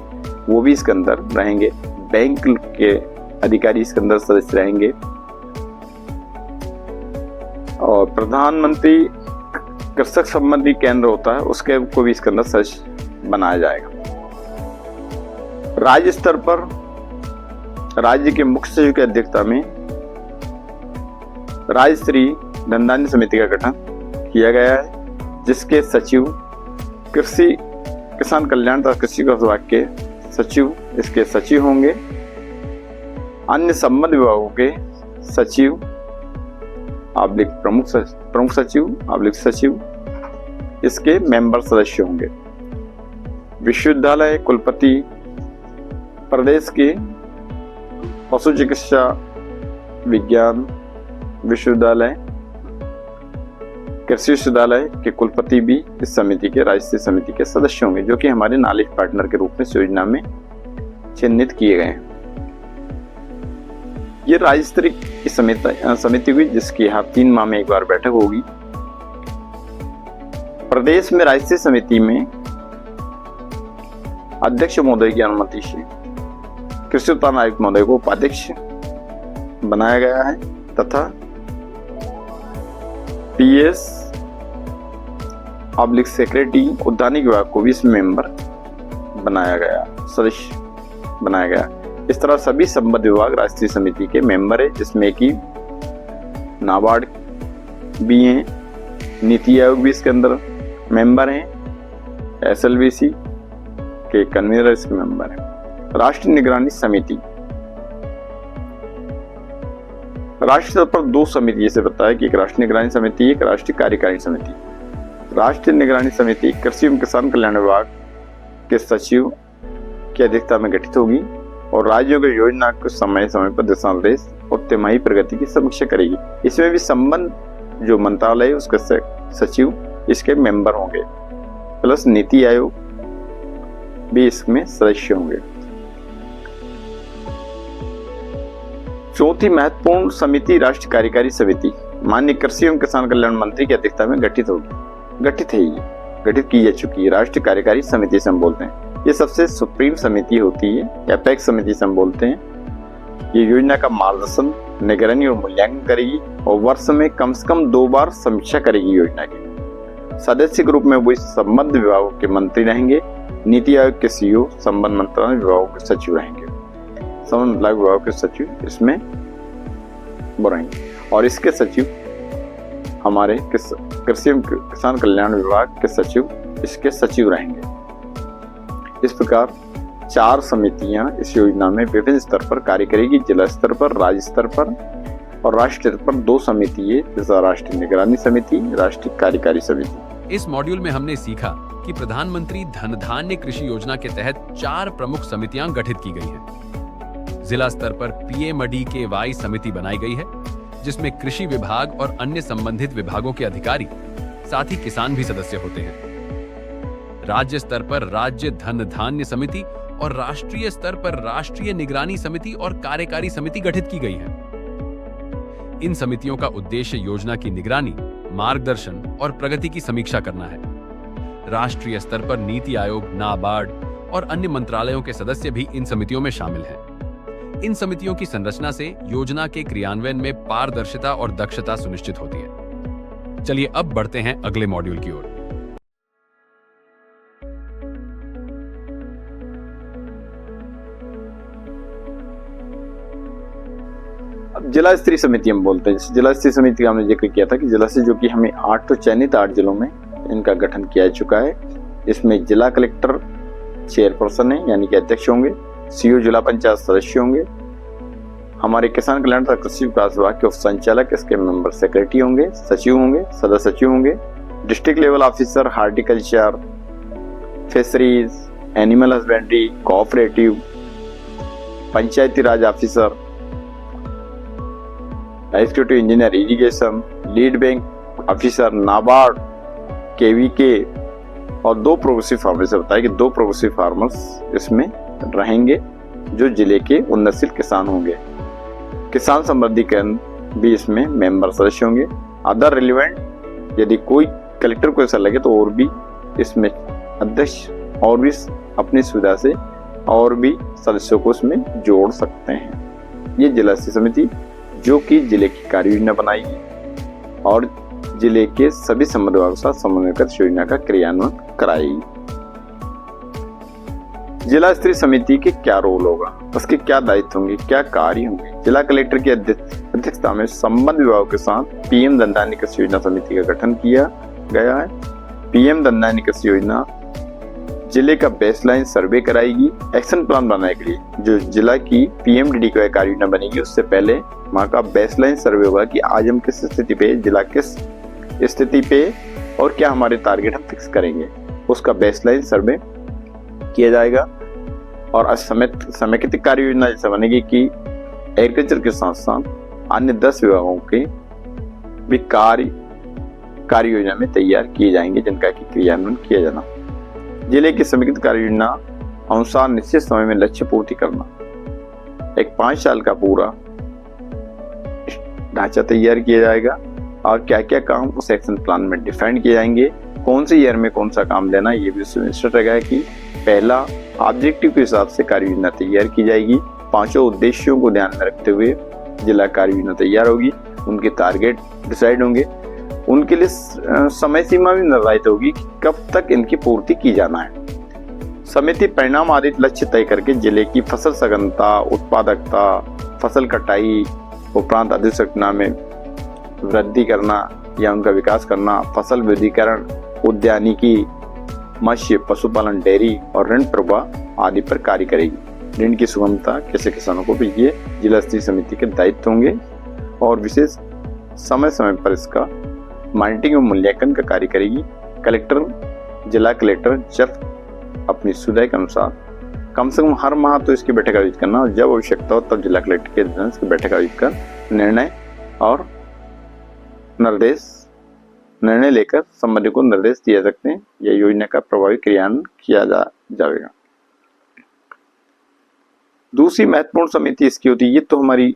वो भी इसके अंदर रहेंगे। बैंक के अधिकारी इसके अंदर सदस्य रहेंगे और प्रधानमंत्री कृषक संबंधी केंद्र होता है उसके को भी इसके अंदर सदस्य बनाया जाएगा। राज्य स्तर पर राज्य के मुख्य सचिव की अध्यक्षता में राज्य स्तरीय धन धान्य समिति का गठन किया गया है, जिसके सचिव कृषि किसान कल्याण तथा कृषि विभाग के सचिव इसके सचिव होंगे। अन्य संबंध विभागों के सचिव आब्लिक प्रमुख सचिव आब्लिक सचिव इसके मेंबर सदस्य होंगे। विश्वविद्यालय कुलपति प्रदेश के पशु चिकित्सा विज्ञान विश्वविद्यालय कृषि विश्वविद्यालय के कुलपति भी इस समिति के राज्य स्तरीय समिति के सदस्य होंगे, जो कि हमारे नॉलेज पार्टनर के रूप में इस योजना में चिन्हित किए गए हैं। ये राज्य स्तरीय समिति हुई, जिसकी यहाँ 3 माह में एक बार बैठक होगी। प्रदेश में राज्य स्तरीय समिति में अध्यक्ष महोदय की अनुमति से कृषि उत्पादन आयुक्त महोदय को उपाध्यक्ष बनाया गया है तथा PS ऑब्लिक सेक्रेटरी उद्यानिक विभाग को भी इसमें मेंबर बनाया गया, सदस्य बनाया गया। इस तरह सभी संबद्ध विभाग राष्ट्रीय समिति के मेंबर है, जिसमें कि नाबार्ड भी हैं, नीति आयोग भी इसके अंदर मेंबर हैं, SLBC के कन्वीनर इसके मेंबर हैं। राष्ट्रीय निगरानी समिति, राष्ट्रीय स्तर पर 2 समिति जैसे बताया कि एक राष्ट्रीय निगरानी समिति, एक राष्ट्रीय कार्यकारिणी समिति। राष्ट्रीय निगरानी समिति कृषि एवं किसान कल्याण विभाग के सचिव की अध्यक्षता में गठित होगी और राज्यों की योजना को समय समय पर दिशा निर्देश और तिमाही प्रगति की समीक्षा करेगी। इसमें भी संबंध जो मंत्रालय है उसके सचिव इसके मेंबर होंगे, प्लस नीति आयोग भी इसमें सदस्य होंगे। चौथी महत्वपूर्ण समिति राष्ट्रीय कार्यकारी समिति माननीय कृषि एवं किसान कल्याण मंत्री की अध्यक्षता में गठित की जा चुकी है। राष्ट्रीय कार्यकारी समिति से हम बोलते हैं, ये सबसे सुप्रीम समिति होती है, एपेक्स समिति से हम बोलते हैं। ये योजना का मार्गदर्शन, निगरानी और मूल्यांकन करेगी और वर्ष में कम से कम 2 बार समीक्षा करेगी योजना की। सदस्य के रूप में वो संबद्ध विभागों के मंत्री रहेंगे। नीति आयोग के CEO संबद्ध मंत्रालय विभागों के सचिव रहेंगे, संबंध विभाग के सचिव इसमें रहेंगे और इसके सचिव हमारे कृषि एवं किसान कल्याण विभाग के सचिव इसके सचिव रहेंगे। इस प्रकार 4 समितियां इस योजना में विभिन्न स्तर पर कार्य करेगी, जिला स्तर पर, राज्य स्तर पर और राष्ट्रीय स्तर पर 2 समिति है, जैसा राष्ट्रीय निगरानी समिति, राष्ट्रीय कार्यकारी समिति। इस मॉड्यूल में हमने सीखा कि प्रधानमंत्री धन धान्य कृषि योजना के तहत 4 प्रमुख समितियां गठित की गई हैं। जिला स्तर पर PMDKY समिति बनाई गई है, जिसमें कृषि विभाग और अन्य संबंधित विभागों के अधिकारी, साथ ही किसान भी सदस्य होते हैं। राज्य स्तर पर राज्य धन धान्य समिति और राष्ट्रीय स्तर पर राष्ट्रीय निगरानी समिति और कार्यकारी समिति गठित की गई है। इन समितियों का उद्देश्य योजना की निगरानी, मार्गदर्शन और प्रगति की समीक्षा करना है। राष्ट्रीय स्तर पर नीति आयोग, नाबार्ड और अन्य मंत्रालयों के सदस्य भी इन समितियों में शामिल हैं। इन समितियों की संरचना से योजना के क्रियान्वयन में पारदर्शिता और दक्षता सुनिश्चित होती है। चलिए अब बढ़ते हैं अगले मॉड्यूल की ओर। अब जिला स्तरीय समिति हम बोलते हैं। जिला स्तरीय समिति का हमने जिक्र किया था कि जिला से जो कि हमें 8 तो चयनित 8 जिलों में इनका गठन किया जा चुका है। इसमें जिला कलेक्टर चेयरपर्सन है, यानी कि अध्यक्ष होंगे। CO जिला पंचायत सदस्य होंगे। हमारे किसान कल्याण तथा कृषि विकास विभाग के उप संचालक इसके मेंबर सेक्रेटरी होंगे, सचिव होंगे, सदस्य सचिव होंगे। District level officer horticulture, fisheries, animal husbandry, cooperative, Panchayati Raj officer, executive engineer irrigation, lead bank officer, NABARD, KVK और 2 प्रोग्रेसिव फार्मर्स से बताया कि 2 प्रोग्रेसिव फार्मर्स इसमें रहेंगे जो जिले के उन्नतशील किसान होंगे। किसान समृद्धि केंद्र भी इसमें मेंबर सदस्य होंगे। अदर रिलेवेंट, यदि कोई कलेक्टर को ऐसा लगे तो और भी इसमें अध्यक्ष और भी अपनी सुविधा से और भी सदस्यों को इसमें जोड़ सकते हैं। ये जिला स्तरीय समिति जो कि जिले की कार्य योजना बनाएगी और जिले के सभी संबंधित विभागों के साथ समन्वय कर योजना का क्रियान्वयन कराएगी। जिला स्तरीय समिति के क्या रोल होगा, उसके क्या दायित्व होंगे, क्या कार्य होंगे। जिला कलेक्टर की अध्यक्षता में संबद्ध विभागों के साथ पीएम धन धान्य कृषि योजना समिति का गठन किया गया है। पीएम धन धान्य कृषि योजना जिले का बेसलाइन सर्वे कराएगी। एक्शन प्लान बनाने के लिए जो जिला की पीएमडीडी की कार्य योजना बनेगी, उससे पहले वहाँ का बेसलाइन सर्वे होगा कि आज हम किस स्थिति पे, जिला किस स्थिति पे और क्या हमारे टारगेट हम फिक्स करेंगे, उसका बेसलाइन सर्वे किया जाएगा। और समेकित कार्य योजना जैसे बनेगी कि एग्रीकल्चर के साथ साथ अन्य 10 विभागों के भी कार्य योजना में तैयार किए जाएंगे, जिनका की क्रियान्वयन किया जाना। जिले की समेकित कार्य योजना अनुसार निश्चित समय में लक्ष्य पूर्ति करना। एक 5 साल का पूरा ढांचा तैयार किया जाएगा और क्या क्या काम उस एक्शन प्लान में डिफाइन किए जाएंगे, कौन से ईयर में कौन सा काम देना, ये भी सुनिश्चित रहेगा कि पहला ऑब्जेक्टिव के हिसाब से कार्य योजना तैयार की जाएगी। 5 उद्देश्यों को ध्यान में रखते हुए जिला कार्य योजना तैयार होगी, उनके टारगेट डिसाइड होंगे, उनके लिए समय सीमा भी निर्धारित होगी कि कब तक इनकी पूर्ति की जाना है। समिति परिणाम आधारित लक्ष्य तय करके जिले की फसल सघनता, उत्पादकता, फसल कटाई उपरांत अधिसूचना में वृद्धि करना या उनका विकास करना, फसल विविधीकरण, उद्यानिकी, मत्स्य, पशुपालन, डेयरी और ऋण प्रवाह आदि पर कार्य करेगी। ऋण की सुगमता कैसे किसानों को भी ये जिला स्तरीय समिति के दायित्व होंगे और विशेष समय समय पर इसका मॉनिटरिंग और मूल्यांकन का कार्य करेगी। जिला कलेक्टर जब अपनी सुविधा के अनुसार कम से कम हर माह तो इसकी बैठक आयोजित करना और जब आवश्यकता हो तब जिला कलेक्टर के अध्ययन की बैठक आयोजित कर निर्णय लेकर संबंधित को निर्देश दिए सकते हैं। यह योजना का प्रभावी क्रियान्वयन किया जाएगा। दूसरी महत्वपूर्ण समिति इसकी होती है, ये तो हमारी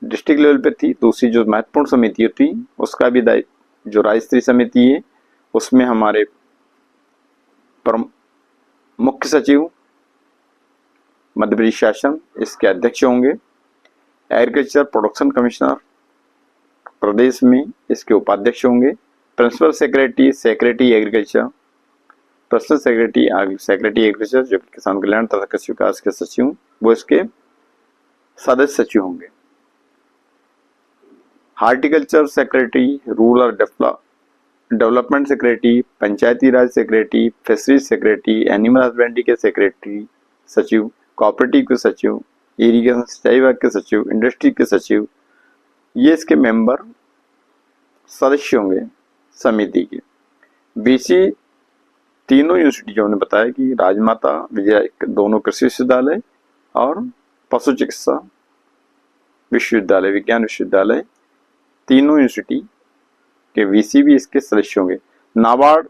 डिस्ट्रिक्ट लेवल पे थी। दूसरी जो महत्वपूर्ण समिति होती उसका भी दायित्व जो राज्य स्तरीय समिति है, उसमें हमारे मुख्य सचिव मध्य प्रदेश शासन इसके अध्यक्ष होंगे। एग्रीकल्चर प्रोडक्शन कमिश्नर प्रदेश में इसके उपाध्यक्ष होंगे। Principal secretary agriculture, personal secretary agriculture जो किसान कल्याण तथा कृषि विकास के सचिव, वो इसके सदस्य सचिव होंगे। Horticulture secretary, rural development secretary, Panchayati Raj secretary, fisheries secretary, animal husbandry के सेक्रेटरी सचिव, कोऑपरेटिव के सचिव, इरिगेशन सिंचाई विभाग के सचिव, इंडस्ट्री के सचिव, ये इसके मेंबर सदस्य होंगे समिति के। बीसी तीनों यूनिवर्सिटी जो हमने बताया कि राजमाता विजया दोनों कृषि विश्वविद्यालय और पशु चिकित्सा विश्वविद्यालय, विज्ञान विश्वविद्यालय, तीनों यूनिवर्सिटी के वीसी भी इसके सदस्य होंगे। नाबार्ड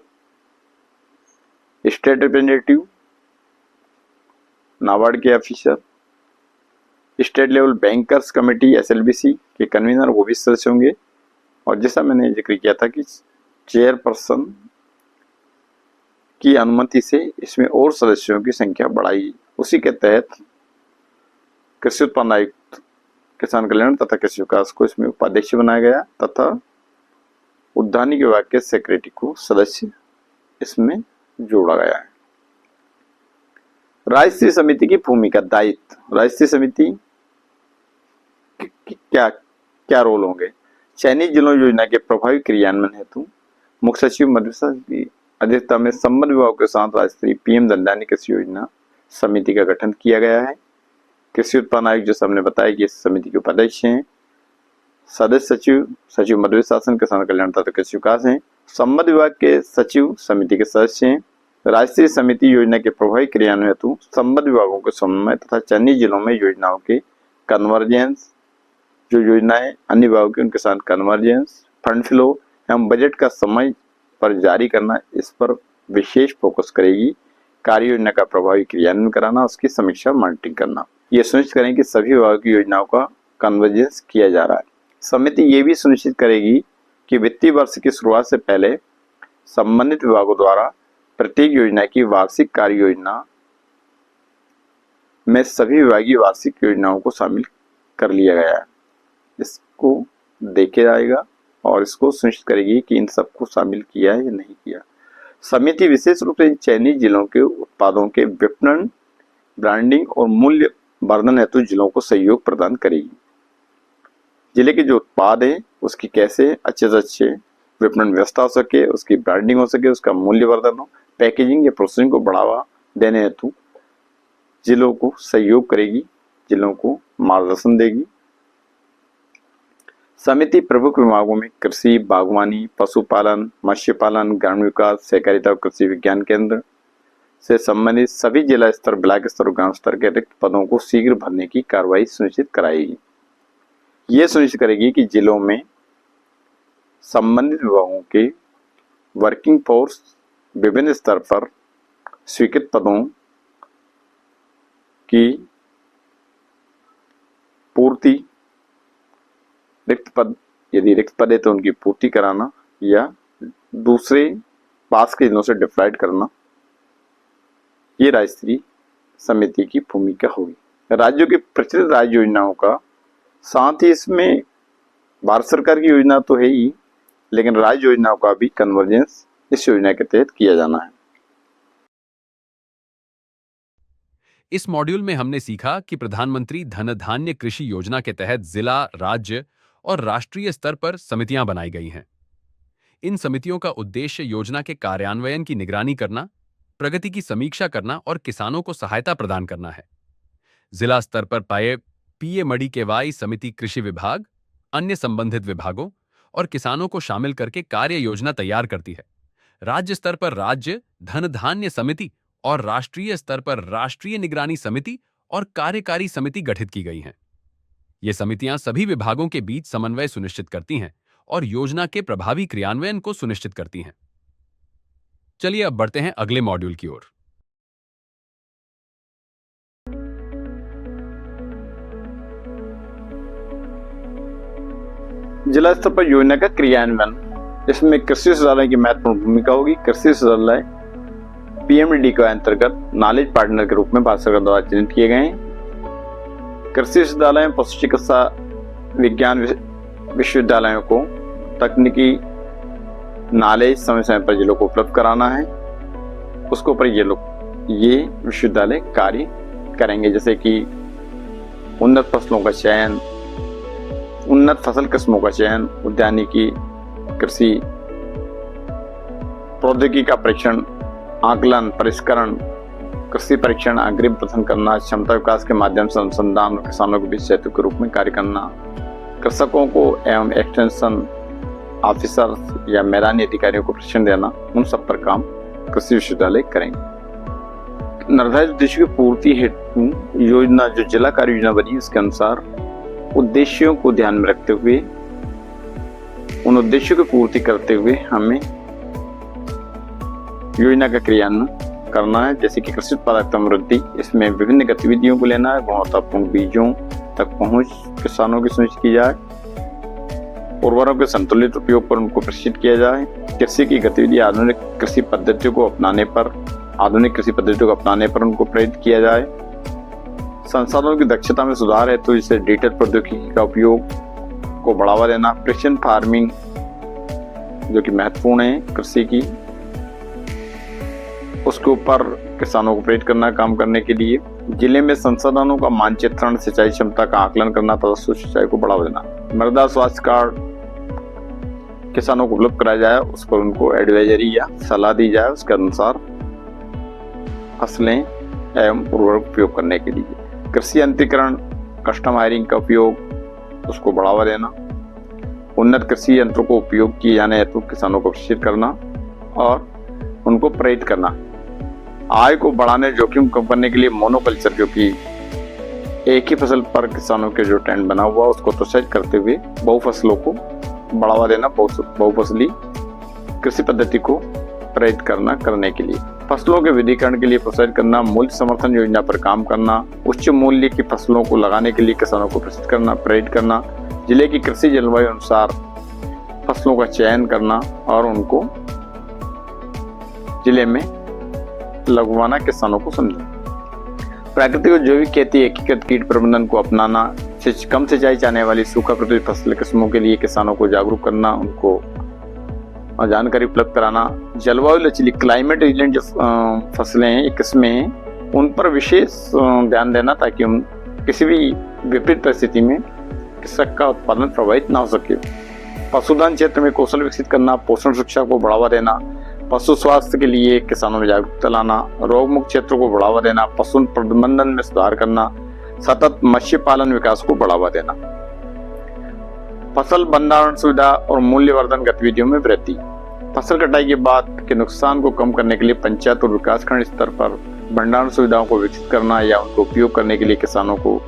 स्टेट रिप्रेजेंटेटिव, नाबार्ड के officer, state level bankers committee SLBC के कन्वीनर वो भी सदस्य होंगे। और जैसा मैंने जिक्र किया था कि चेयरपर्सन की अनुमति से इसमें और सदस्यों की संख्या बढ़ाई, उसी के तहत कृषि उत्पादन आयुक्त, किसान कल्याण तथा कृषि विकास को इसमें उपाध्यक्ष बनाया गया तथा उद्यानिकी विभाग के सेक्रेटरी को सदस्य इसमें जोड़ा गया है। राज्य स्तरीय समिति की भूमिका, दायित्व। राज्य स्तरीय समिति क्या रोल होंगे? चयनित जिलों योजना के प्रभावी क्रियान्वयन हेतु मुख्य सचिव मध्य प्रदेश की अध्यक्षता में संबद्ध विभागों के साथ राज्य स्तरीय पीएम धन धान्य कृषि योजना समिति का गठन किया गया है। कृषि उत्पादन आयुक्त जो हमने बताया कि इस समिति के उपाध्यक्ष हैं। सदस्य सचिव मध्य प्रदेश शासन किसान कल्याण तथा कृषि विकास हैं। संबद्ध विभाग के सचिव समिति के सदस्य हैं। राष्ट्रीय समिति योजना के प्रभावी क्रियान्वयन हेतु संबद्ध विभागों के समन्वय तथा चयनित जिलों में योजनाओं के कन्वर्जेंस, जो योजनाएं अन्य विभागों के उनके साथ कन्वर्जेंस, फंड फ्लो एवं बजट का समय पर जारी करना, इस पर विशेष फोकस करेगी। कार्य योजना का प्रभावी क्रियान्वयन कराना, उसकी समीक्षा मॉनिटरिंग करना, ये सुनिश्चित करें कि सभी विभागों की योजनाओं का कन्वर्जेंस किया जा रहा है। समिति ये भी सुनिश्चित करेगी कि वित्तीय वर्ष की शुरुआत से पहले संबंधित विभागों द्वारा प्रत्येक योजना की वार्षिक कार्य योजना में सभी विभागीय वार्षिक योजनाओं को शामिल कर लिया गया है। इसको देखा जाएगा और इसको सुनिश्चित करेगी कि इन सबको शामिल किया है या नहीं किया। समिति विशेष रूप से चयनित जिलों के उत्पादों के विपणन, ब्रांडिंग और मूल्य वर्धन हेतु जिलों को सहयोग प्रदान करेगी। जिले के जो उत्पाद है उसकी कैसे अच्छे से अच्छे विपणन व्यवस्था हो सके, उसकी ब्रांडिंग हो सके, उसका मूल्य वर्धन हो, पैकेजिंग या प्रोसेसिंग को बढ़ावा देने हेतु जिलों को सहयोग करेगी, जिलों को मार्गदर्शन देगी। समिति प्रमुख विभागों में कृषि, बागवानी, पशुपालन, मत्स्य पालन, ग्रामीण विकास, सहकारिता और कृषि विज्ञान केंद्र से संबंधित सभी जिला स्तर, ब्लॉक स्तर और ग्राम स्तर के रिक्त पदों को शीघ्र भरने की कार्रवाई सुनिश्चित कराएगी। ये सुनिश्चित करेगी कि जिलों में संबंधित विभागों के वर्किंग फोर्स विभिन्न स्तर पर स्वीकृत पदों की पूर्ति, रिक्त पद यदि रिक्त पद है तो उनकी पूर्ति कराना या दूसरे पास के जिलों से डिप्लॉयड करना, ये राज्य स्तरीय समिति की भूमिका होगी। राज्यों की प्रचलित राज्य योजनाओं का साथ ही इसमें भारत सरकार की योजना तो है ही, लेकिन राज्य योजनाओं का भी कन्वर्जेंस इस योजना के तहत किया जाना है। इस मॉड्यूल में हमने सीखा कि प्रधानमंत्री धन धान्य कृषि योजना के तहत जिला, राज्य और राष्ट्रीय स्तर पर समितियां बनाई गई हैं। इन समितियों का उद्देश्य योजना के कार्यान्वयन की निगरानी करना, प्रगति की समीक्षा करना और किसानों को सहायता प्रदान करना है। जिला स्तर पर PMDKY समिति कृषि विभाग, अन्य संबंधित विभागों और किसानों को शामिल करके कार्य योजना तैयार करती है। राज्य स्तर पर राज्य धन धान्य समिति और राष्ट्रीय स्तर पर राष्ट्रीय निगरानी समिति और कार्यकारी समिति गठित की गई हैं। ये समितियां सभी विभागों के बीच समन्वय सुनिश्चित करती हैं और योजना के प्रभावी क्रियान्वयन को सुनिश्चित करती हैं। चलिए अब बढ़ते हैं अगले मॉड्यूल की ओर। जिला स्तर पर योजना का क्रियान्वयन, इसमें कृषि विश्वविद्यालय की महत्वपूर्ण भूमिका होगी। कृषि विश्वविद्यालय PMDKY अंतर्गत नॉलेज पार्टनर के रूप में भारत सरकार द्वारा चयनित किए गए हैं। कृषि विश्वविद्यालय में पशु चिकित्सा विज्ञान विश्वविद्यालयों को तकनीकी नॉलेज समय समय पर जिलों को उपलब्ध कराना है। उसके ऊपर ये विश्वविद्यालय कार्य करेंगे, जैसे कि उन्नत फसलों का चयन, उन्नत फसल किस्मों का चयन, उद्यानिकी, कृषि प्रौद्योगिकी का परीक्षण, आकलन, परिष्करण, कृषि परीक्षण, अग्रिम प्रदान करना, क्षमता विकास के माध्यम से अनुसंधान और किसानों के बीच सेतु के रूप में कार्य करना, कृषकों को एवं एक्सटेंशन ऑफिसर या मैदानी अधिकारियों को प्रशिक्षण देना, उन सब पर काम कृषि विश्वविद्यालय करेंगे। निर्धारित उद्देश्य की पूर्ति हेतु योजना जो जिला कार्य योजना बनी, इसके अनुसार उद्देश्यों को ध्यान में रखते हुए, उन उद्देश्यों की पूर्ति करते हुए हमें योजना का क्रियान्वयन करना है। जैसे कि कृषि उत्पादकता वृद्धि, इसमें विभिन्न गतिविधियों को लेना है। गुणवत्तापूर्ण बीजों तक पहुंच किसानों की सुनिश्चित की जाए, उर्वरकों के संतुलित उपयोग पर उनको प्रशिक्षित किया जाए, कृषि की गतिविधि आधुनिक कृषि पद्धतियों को अपनाने पर उनको प्रेरित किया जाए। संसाधनों की दक्षता में सुधार है तो इसे डिजिटल प्रौद्योगिकी का उपयोग को बढ़ावा देना। प्रिसिजन फार्मिंग जो कि महत्वपूर्ण है कृषि की, उसके ऊपर किसानों को प्रेरित करना काम करने के लिए। जिले में संसाधनों का मानचित्रण, सिंचाई क्षमता का आकलन करना तथा सिंचाई को बढ़ावा देना। मृदा स्वास्थ्य कार्ड किसानों को उपलब्ध कराया जाए, उस पर उनको एडवाइजरी या सलाह दी जाए, उसके अनुसार फसलें एवं उर्वरक उपयोग करने के लिए। कृषि यंत्रीकरण, कस्टम हायरिंग का उपयोग, उसको बढ़ावा देना। उन्नत कृषि यंत्रों को उपयोग किए जाने हेतु किसानों को प्रशिक्षित करना और उनको प्रेरित करना। आय को बढ़ाने, जोखिम कम करने के लिए मोनोकल्चर, क्योंकि एक ही फसल पर किसानों के जो ट्रेंड बना हुआ उसको प्रोत्साहित करते हुए बहुफसलों को बढ़ावा देना, बहुफसली कृषि पद्धति को प्रेरित करने के लिए। फसलों के विविधीकरण के लिए प्रोत्साहित करना, मूल्य समर्थन योजना पर काम करना, उच्च मूल्य की फसलों को लगाने के लिए किसानों को प्रशिक्षित करना, प्रेरित करना। जिले की कृषि जलवायु अनुसार फसलों का चयन करना और उनको जिले में लगवाना, किसानों को समझाना। प्राकृतिक और जैविक खेती, एकीकृत कीट प्रबंधन को अपनाना, कम सिंचाई चाहने वाली सूखा प्रभावित फसल किस्मों के लिए किसानों को जागरूक करना, उनको और जानकारी उपलब्ध कराना। जलवायु लचीली क्लाइमेट रिजिलेंट जो फसलें हैं, ये किस्में हैं, उन पर विशेष ध्यान देना ताकि उन किसी भी विपरीत परिस्थिति में कृषक का उत्पादन प्रभावित ना हो सके। पशुधन क्षेत्र में कौशल विकसित करना, पोषण शिक्षा को बढ़ावा देना, पशु स्वास्थ्य के लिए किसानों में जागरूकता लाना, रोग मुक्त क्षेत्रों को बढ़ावा देना, पशु प्रबंधन में सुधार करना, सतत मत्स्य पालन विकास को बढ़ावा देना, फसल भंडारण सुविधा और मूल्यवर्धन गतिविधियों में वृद्धि। फसल कटाई के बाद के नुकसान को कम करने के लिए पंचायत और विकासखंड स्तर पर भंडारण सुविधाओं को विकसित करना या उनको उपयोग करने के लिए किसानों को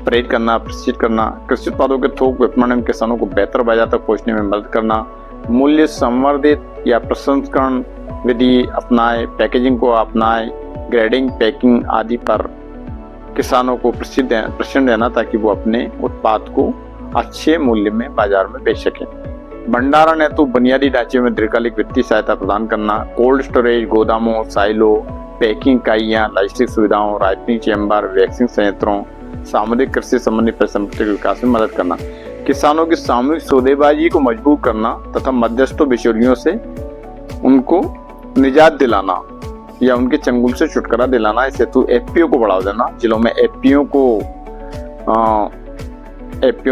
प्रेरित करना, प्रशिक्षित करना, कृषि उत्पादों के थोक विपणन में किसानों को बेहतर बाजार तक पहुंचने में मदद करना, मूल्य संवर्धित या प्रसंस्करण विधि अपनाए, पैकेजिंग को अपनाए, ग्रेडिंग, पैकिंग आदि पर किसानों को प्रशिक्षण देना ताकि वो अपने उत्पाद को अच्छे मूल्य में बाजार में बेच सकें। भंडारण हेतु बुनियादी ढांचे में दीर्घकालिक वित्तीय सहायता प्रदान करना, कोल्ड स्टोरेज, गोदामों, साइलो, पैकिंग इकाइयां, लॉजिस्टिक सुविधाओं, राइपनिंग चेम्बर, वैक्सिंग संयंत्रों, सामुदायिक कृषि संबंधी परिसंपत्ति के विकास में मदद करना, किसानों की सामूहिक सौदेबाजी को मजबूत करना तथा मध्यस्थों बिचौलियों से उनको निजात दिलाना या उनके चंगुल से छुटकारा दिलाना। इस हेतु एफपीओ को बढ़ावा देना, जिलों में एफपीओ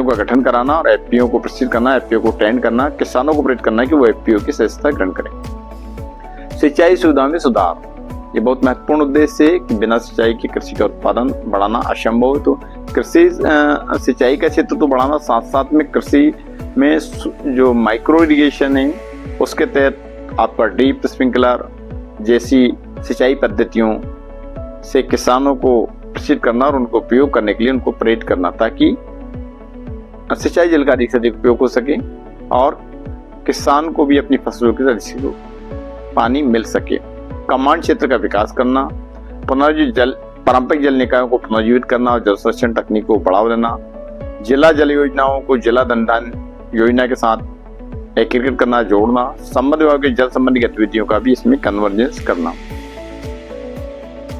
का गठन कराना और एफपीओ को प्रशिक्षित करना, एफपीओ को ट्रेन करना, किसानों को प्रेरित करना कि वो एफपीओ की सदस्यता ग्रहण करें। सिंचाई सुविधाओं में सुधार, ये बहुत महत्वपूर्ण उद्देश्य है कि बिना सिंचाई की कृषि का उत्पादन बढ़ाना असंभव है। तो कृषि सिंचाई का क्षेत्र तो बढ़ाना, साथ साथ में कृषि में जो माइक्रो इरिगेशन है उसके तहत आपका ड्रिप स्प्रिंकलर जैसी सिंचाई पद्धतियों से किसानों को प्रशिक्षित करना और उनको उपयोग करने के लिए उनको प्रेरित करना ताकि सिंचाई जल का अधिक से अधिक उपयोग हो सके और किसान को भी अपनी फसलों के अधिक पानी मिल सके। कमांड क्षेत्र का विकास करना, पारंपरिक जल निकायों को पुनर्जीवित करना और जल संरक्षण तकनीक को बढ़ावा देना, जिला जल योजनाओं को जिला दंडान योजना के साथ एकीकृत करना, जोड़ना, संबंधित विभाग की जल संबंधी गतिविधियों का भी इसमें कन्वर्जेंस करना।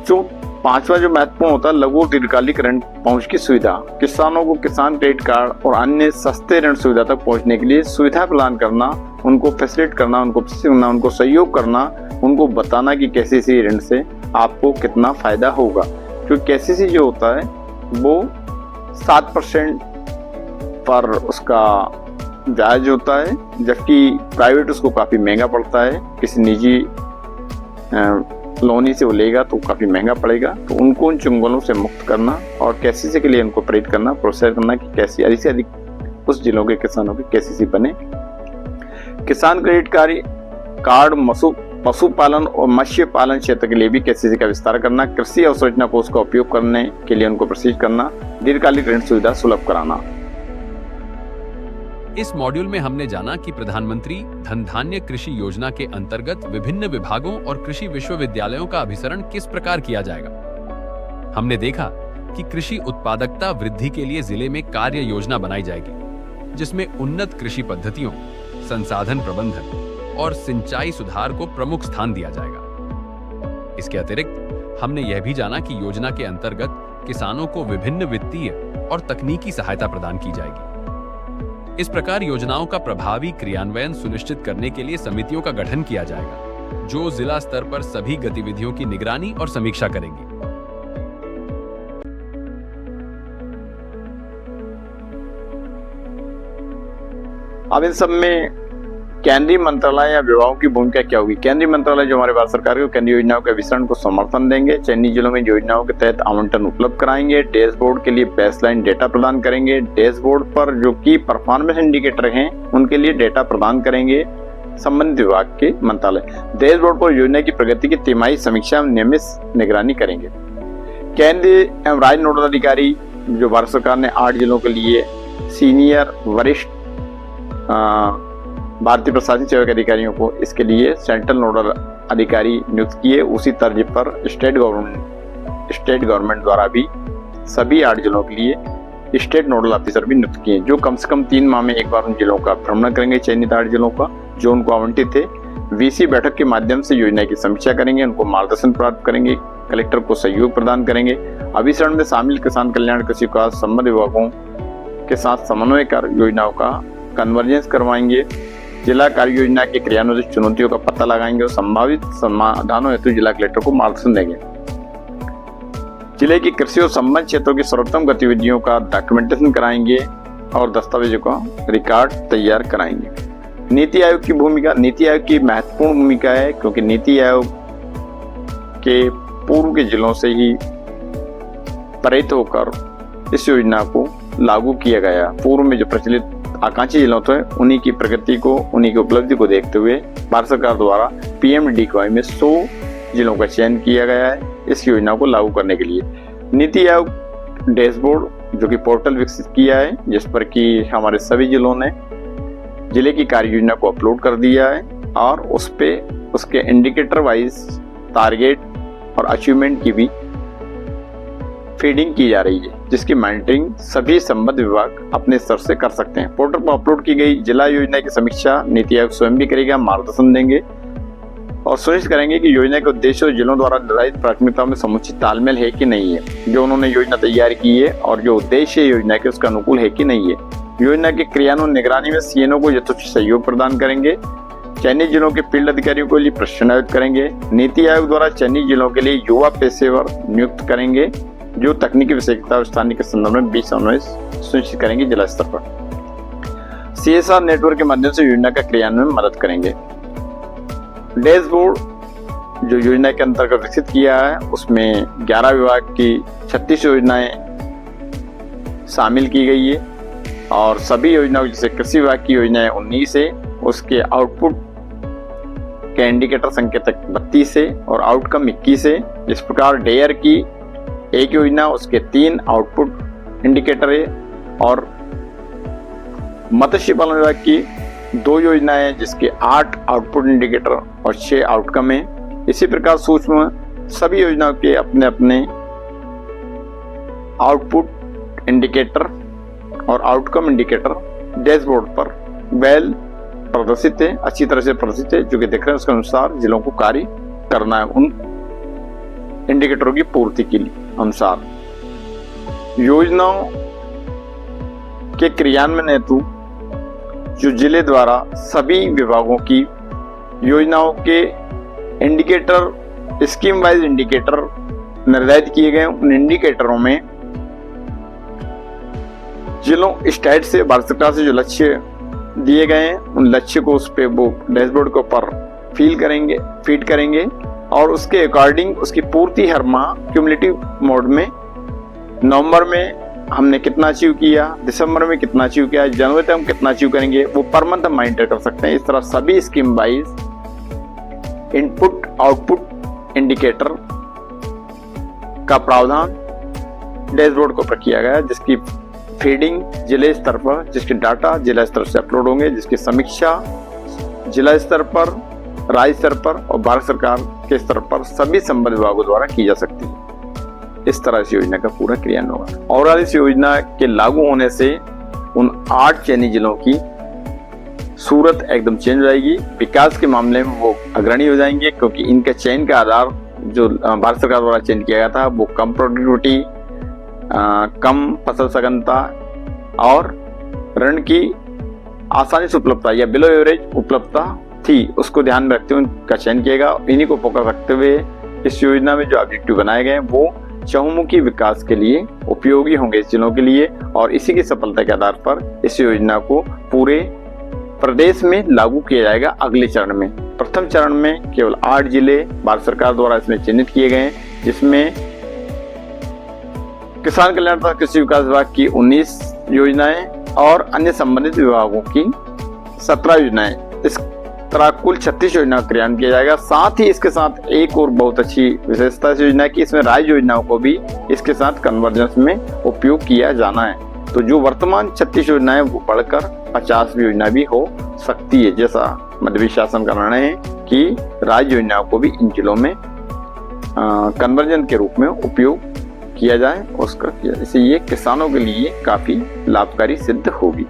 जो पांचवा जो महत्वपूर्ण होता है, लघु और दीर्घकालिक ऋण पहुंच की सुविधा। किसानों को किसान क्रेडिट कार्ड और अन्य सस्ते ऋण सुविधा तक पहुंचने के लिए सुविधा प्रदान करना, उनको फैसिलिटेट करना, उनको प्रशिक्षित करना, उनको सहयोग करना, उनको बताना कि केसीसी ऋण से आपको कितना फायदा होगा। क्योंकि केसीसी जो होता है वो 7% पर उसका ब्याज होता है, जबकि प्राइवेट उसको काफी महंगा पड़ता है। किसी निजी लोनी से वो लेगा तो काफी महंगा पड़ेगा। तो उनको उन चुंगलों से मुक्त करना और केसीसी के लिए उनको प्रेरित करना, प्रोत्साहित करना कि कैसे अधिक से अधिक उस जिलों के किसानों के केसीसी बने। किसान क्रेडिट कार्ड पशुपालन और मत्स्य पालन क्षेत्र के लिए भी केसीसी का विस्तार करना, कृषि अवसंरचना कोष का उपयोग करने के लिए उनको प्रशिक्षित करना, दीर्घकालिक ऋण सुविधा सुलभ कराना। इस मॉड्यूल में हमने जाना कि प्रधानमंत्री धन धान्य कृषि योजना के अंतर्गत विभिन्न विभागों और कृषि विश्वविद्यालयों का अभिसरण किस प्रकार किया जाएगा। हमने देखा कि कृषि उत्पादकता वृद्धि के लिए जिले में कार्य योजना बनाई जाएगी, जिसमें उन्नत कृषि पद्धतियों, संसाधन प्रबंधन और सिंचाई सुधार को प्रमुख स्थान दिया जाएगा। इसके अतिरिक्त हमने यह भी जाना कि योजना के अंतर्गत किसानों को विभिन्न वित्तीय और तकनीकी सहायता प्रदान की जाएगी। इस प्रकार योजनाओं का प्रभावी क्रियान्वयन सुनिश्चित करने के लिए समितियों का गठन किया जाएगा, जो जिला स्तर पर सभी गतिविधियों की निगरानी और समीक्षा करेंगी। अब इन सब में केंद्रीय मंत्रालय या विभागों की भूमिका क्या होगी। केंद्रीय मंत्रालय जो हमारे भारत सरकार के केंद्रीय योजनाओं के वितरण को समर्थन देंगे, चयनित जिलों में योजनाओं के तहत आवंटन उपलब्ध कराएंगे, डैशबोर्ड के लिए बेसलाइन डेटा प्रदान करेंगे, डैशबोर्ड पर जो की परफॉर्मेंस इंडिकेटर हैं उनके लिए डेटा प्रदान करेंगे संबंधित विभाग के मंत्रालय। डैशबोर्ड पर योजना की प्रगति की तिमाही समीक्षा एवं नियमित निगरानी करेंगे। केंद्रीय एवं राज्य नोडल अधिकारी जो भारत सरकार ने 8 जिलों के लिए सीनियर वरिष्ठ भारतीय प्रशासनिक सेवा के अधिकारियों को इसके लिए सेंट्रल नोडल अधिकारी नियुक्त किए, उसी तर्ज पर स्टेट गवर्नमेंट द्वारा भी सभी 8 जिलों के लिए स्टेट नोडल ऑफिसर भी नियुक्त किए, जो कम से कम 3 माह में एक बार उन जिलों का भ्रमण करेंगे, चयनित 8 जिलों का जो उनको आवंटित थे। वीसी बैठक के माध्यम से योजना की समीक्षा करेंगे, उनको मार्गदर्शन प्राप्त करेंगे, कलेक्टर को सहयोग प्रदान करेंगे। अभिसरण में शामिल किसान कल्याण, कृषि विकास संबंधित विभागों के साथ समन्वय कर योजनाओं का कन्वर्जेंस करवाएंगे जिला कार्य योजना के क्रियान्वयन चुनौतियों का पता लगाएंगे और संभावित समाधानों हेतु जिला कलेक्टर को मार्गदर्शन देंगे। जिले की कृषि और संबंध क्षेत्रों की सर्वोत्तम गतिविधियों का डॉक्यूमेंटेशन कराएंगे और दस्तावेजों का रिकॉर्ड तैयार कराएंगे। नीति आयोग की भूमिका, नीति आयोग की महत्वपूर्ण भूमिका है, क्योंकि नीति आयोग के पूर्व के जिलों से ही प्रेरित होकर इस योजना को लागू किया गया। पूर्व में जो प्रचलित आकांक्षी जिलों थे उन्हीं की प्रगति को, उन्हीं की उपलब्धि को देखते हुए भारत सरकार द्वारा PMDDY में 100 जिलों का चयन किया गया है इस योजना को लागू करने के लिए। नीति आयोग डैशबोर्ड जो कि पोर्टल विकसित किया है, जिस पर कि हमारे सभी जिलों ने जिले की कार्य योजना को अपलोड कर दिया है और उस पे उसके इंडिकेटर वाइज टारगेट और अचीवमेंट की भी फीडिंग की जा रही है, जिसकी मॉनिटरिंग सभी संबद्ध विभाग अपने स्तर से कर सकते हैं। पोर्टल पर अपलोड की गई जिला योजना की समीक्षा नीति आयोग स्वयं भी करेगा, मार्गदर्शन देंगे और सुनिश्चित करेंगे कि योजना के उद्देश्य और जिलों द्वारा निर्धारित प्राथमिकताओं में समुचित तालमेल है कि नहीं है, जो उन्होंने योजना तैयार की है और जो उद्देश्य योजना के उसका अनुकूल है कि नहीं है। योजना के क्रियान्वयन निगरानी में CNO को यथोचित सहयोग प्रदान करेंगे। चयनित जिलों के फील्ड अधिकारियों के लिए प्रशिक्षण आयोजित करेंगे। नीति आयोग द्वारा चयनित जिलों के लिए युवा पेशेवर नियुक्त करेंगे जो तकनीकी विशेषज्ञता और स्थानीय के संदर्भ में बीच समन्वय सुनिश्चित करेंगे। जिला स्तर पर CSR नेटवर्क के माध्यम से योजना का क्रियान्वयन में मदद करेंगे। डैशबोर्ड जो योजना के अंतर्गत विकसित किया है उसमें 11 विभाग की 36 योजनाएं शामिल की गई है और सभी योजनाओं जैसे कृषि विभाग की योजनाएं 19 है, उसके आउटपुट के इंडिकेटर संकेतक 32 है और आउटकम 21 है। इस प्रकार डेयर की एक योजना, उसके 3 आउटपुट इंडिकेटर है और मत्स्य पालन विभाग की 2 योजनाएं हैं जिसके 8 आउटपुट इंडिकेटर और 6 आउटकम है। इसी प्रकार सूक्ष्म सभी योजनाओं के अपने अपने आउटपुट इंडिकेटर और आउटकम इंडिकेटर डैशबोर्ड पर वेल प्रदर्शित है, अच्छी तरह से प्रदर्शित है, जो कि देख रहे हैं उसके अनुसार जिलों को कार्य करना है उन इंडिकेटरों की पूर्ति के लिए अनुसार। योजनाओं के क्रियान्वयन हेतु जो जिले द्वारा सभी विभागों की योजनाओं के इंडिकेटर, स्कीम वाइज इंडिकेटर निर्धारित किए गए, उन इंडिकेटरों में जिलों स्टेट से भारत सरकार से जो लक्ष्य दिए गए हैं उन लक्ष्य को उस पे वो डैशबोर्ड के ऊपर फीड करेंगे और उसके अकॉर्डिंग उसकी पूर्ति हर माह क्यूमुलेटिव मोड में नवंबर में हमने कितना अचीव किया, दिसंबर में कितना अचीव किया, जनवरी तक हम कितना अचीव करेंगे, वो पर मंथ हम मॉनिटर कर सकते हैं। इस तरह सभी scheme wise input output indicator का प्रावधान डैशबोर्ड को किया गया, जिसकी फीडिंग जिले स्तर पर, जिसके डाटा जिला स्तर से अपलोड होंगे, जिसकी समीक्षा जिला स्तर पर, राज्य स्तर पर और भारत सरकार के स्तर पर सभी संबद्ध विभागों द्वारा की जा सकती है। इस तरह इस योजना का पूरा क्रियान्वयन होगा और इस योजना के लागू होने से उन 8 चयनित जिलों की सूरत एकदम चेंज हो जाएगी। विकास के मामले में वो अग्रणी हो जाएंगे, क्योंकि इनके चयन का आधार जो भारत सरकार द्वारा चयन किया गया था वो कम प्रोडक्टिविटी, कम फसल सघनता और ऋण की आसानी से उपलब्धता या बिलो एवरेज उपलब्धता थी, उसको ध्यान में रखते हुए उनका चयन किएगा। इन्हीं को फोकस रखते हुए इस योजना में जो ऑब्जेक्टिव बनाए गए हैं वो चहुमुखी विकास के लिए उपयोगी होंगे इस जिलों के लिए और इसी की सफलता के आधार पर इस योजना को पूरे प्रदेश में लागू किया जाएगा। अगले चरण में, प्रथम चरण में केवल 8 जिले भारत सरकार द्वारा इसमें चिन्हित किए गए हैं, जिसमें किसान कल्याण तथा कृषि विकास विभाग की 19 योजनाएं और अन्य संबंधित विभागों की 17 योजनाएं, इस तरह कुल 36 योजना का क्रियान्वयन किया जाएगा। साथ ही इसके साथ एक और बहुत अच्छी विशेषता इस योजना की, इसमें राज्य योजनाओं को भी इसके साथ कन्वर्जेंस में उपयोग किया जाना है। तो जो वर्तमान 36 योजनाएं वो बढ़कर 50 योजना भी हो सकती है, जैसा मध्य प्रदेश शासन का निर्णय है कि राज्य योजनाओं को भी इन जिलों में कन्वर्जन के रूप में उपयोग किया जाए, उसका किया, इससे ये किसानों के लिए काफी लाभकारी सिद्ध होगी।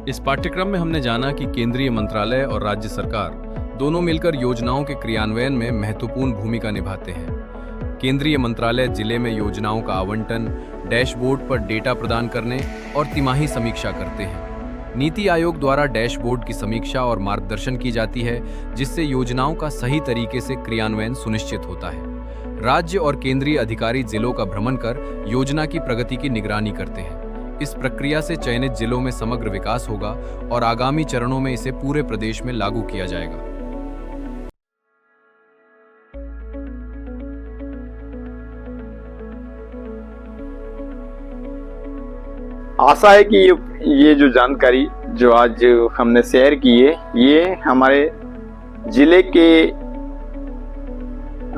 इस पाठ्यक्रम में हमने जाना कि केंद्रीय मंत्रालय और राज्य सरकार दोनों मिलकर योजनाओं के क्रियान्वयन में महत्वपूर्ण भूमिका निभाते हैं। केंद्रीय मंत्रालय जिले में योजनाओं का आवंटन, डैशबोर्ड पर डेटा प्रदान करने और तिमाही समीक्षा करते हैं, नीति आयोग द्वारा डैशबोर्ड की समीक्षा और मार्गदर्शन की जाती है, जिससे योजनाओं का सही तरीके से क्रियान्वयन सुनिश्चित होता है। राज्य और केंद्रीय अधिकारी जिलों का भ्रमण कर योजना की प्रगति की निगरानी करते हैं। इस प्रक्रिया से चयनित जिलों में समग्र विकास होगा और आगामी चरणों में इसे पूरे प्रदेश में लागू किया जाएगा। आशा है कि ये जो जानकारी जो आज हमने शेयर की है, ये हमारे जिले के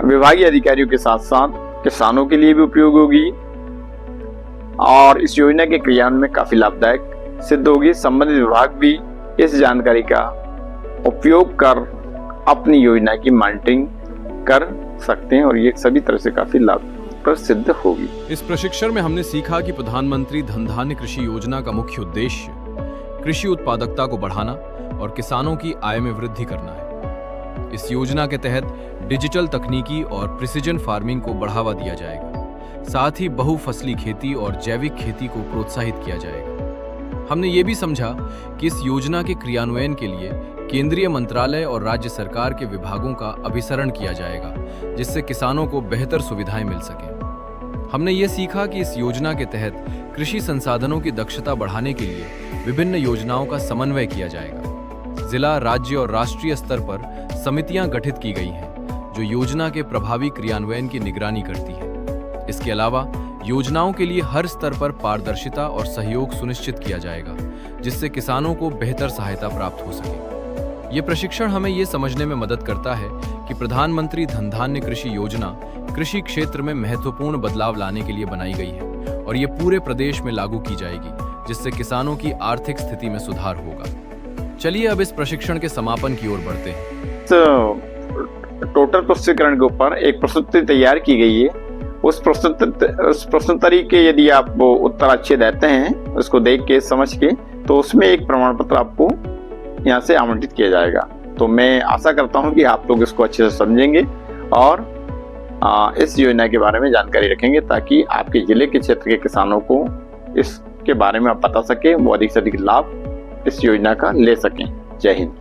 विभागीय अधिकारियों के साथ साथ किसानों के लिए भी उपयोग होगी और इस योजना के क्रियान्वयन में काफी लाभदायक सिद्ध होगी। संबंधित विभाग भी इस जानकारी का उपयोग कर अपनी योजना की मॉनिटरिंग कर सकते हैं और ये सभी तरह से काफी लाभप्रद सिद्ध होगी। इस प्रशिक्षण में हमने सीखा कि प्रधानमंत्री धन धान्य कृषि योजना का मुख्य उद्देश्य कृषि उत्पादकता को बढ़ाना और किसानों की आय में वृद्धि करना है। इस योजना के तहत डिजिटल तकनीकी और प्रिसिजन फार्मिंग को बढ़ावा दिया जाएगा। साथ ही बहुफसली खेती और जैविक खेती को प्रोत्साहित किया जाएगा। हमने ये भी समझा कि इस योजना के क्रियान्वयन के लिए केंद्रीय मंत्रालय और राज्य सरकार के विभागों का अभिसरण किया जाएगा, जिससे किसानों को बेहतर सुविधाएं मिल सकें। हमने ये सीखा कि इस योजना के तहत कृषि संसाधनों की दक्षता बढ़ाने के लिए विभिन्न योजनाओं का समन्वय किया जाएगा। जिला, राज्य और राष्ट्रीय स्तर पर समितियां गठित की गई हैं, जो योजना के प्रभावी क्रियान्वयन की निगरानी करती है। इसके अलावा योजनाओं के लिए हर स्तर पर पारदर्शिता और सहयोग सुनिश्चित किया जाएगा, जिससे किसानों को बेहतर सहायता प्राप्त हो सके। ये प्रशिक्षण हमें ये समझने में मदद करता है कि प्रधानमंत्री धन धान्य कृषि योजना कृषि क्षेत्र में महत्वपूर्ण बदलाव लाने के लिए बनाई गई है और ये पूरे प्रदेश में लागू की जाएगी, जिससे किसानों की आर्थिक स्थिति में सुधार होगा। चलिए अब इस प्रशिक्षण के समापन की ओर बढ़ते हैं। टोटल प्रस्तुतिकरण के ऊपर एक प्रस्तुति तैयार की गई है। उस प्रश्नोत्तरी के यदि आप उत्तर अच्छे देते हैं, उसको देख के समझ के, तो उसमें एक प्रमाण पत्र आपको यहाँ से आवंटित किया जाएगा। तो मैं आशा करता हूँ कि आप लोग इसको अच्छे से समझेंगे और इस योजना के बारे में जानकारी रखेंगे, ताकि आपके जिले के क्षेत्र के किसानों को इसके बारे में आप बता सके, वो अधिक से अधिक लाभ इस योजना का ले सकें। जय हिंद।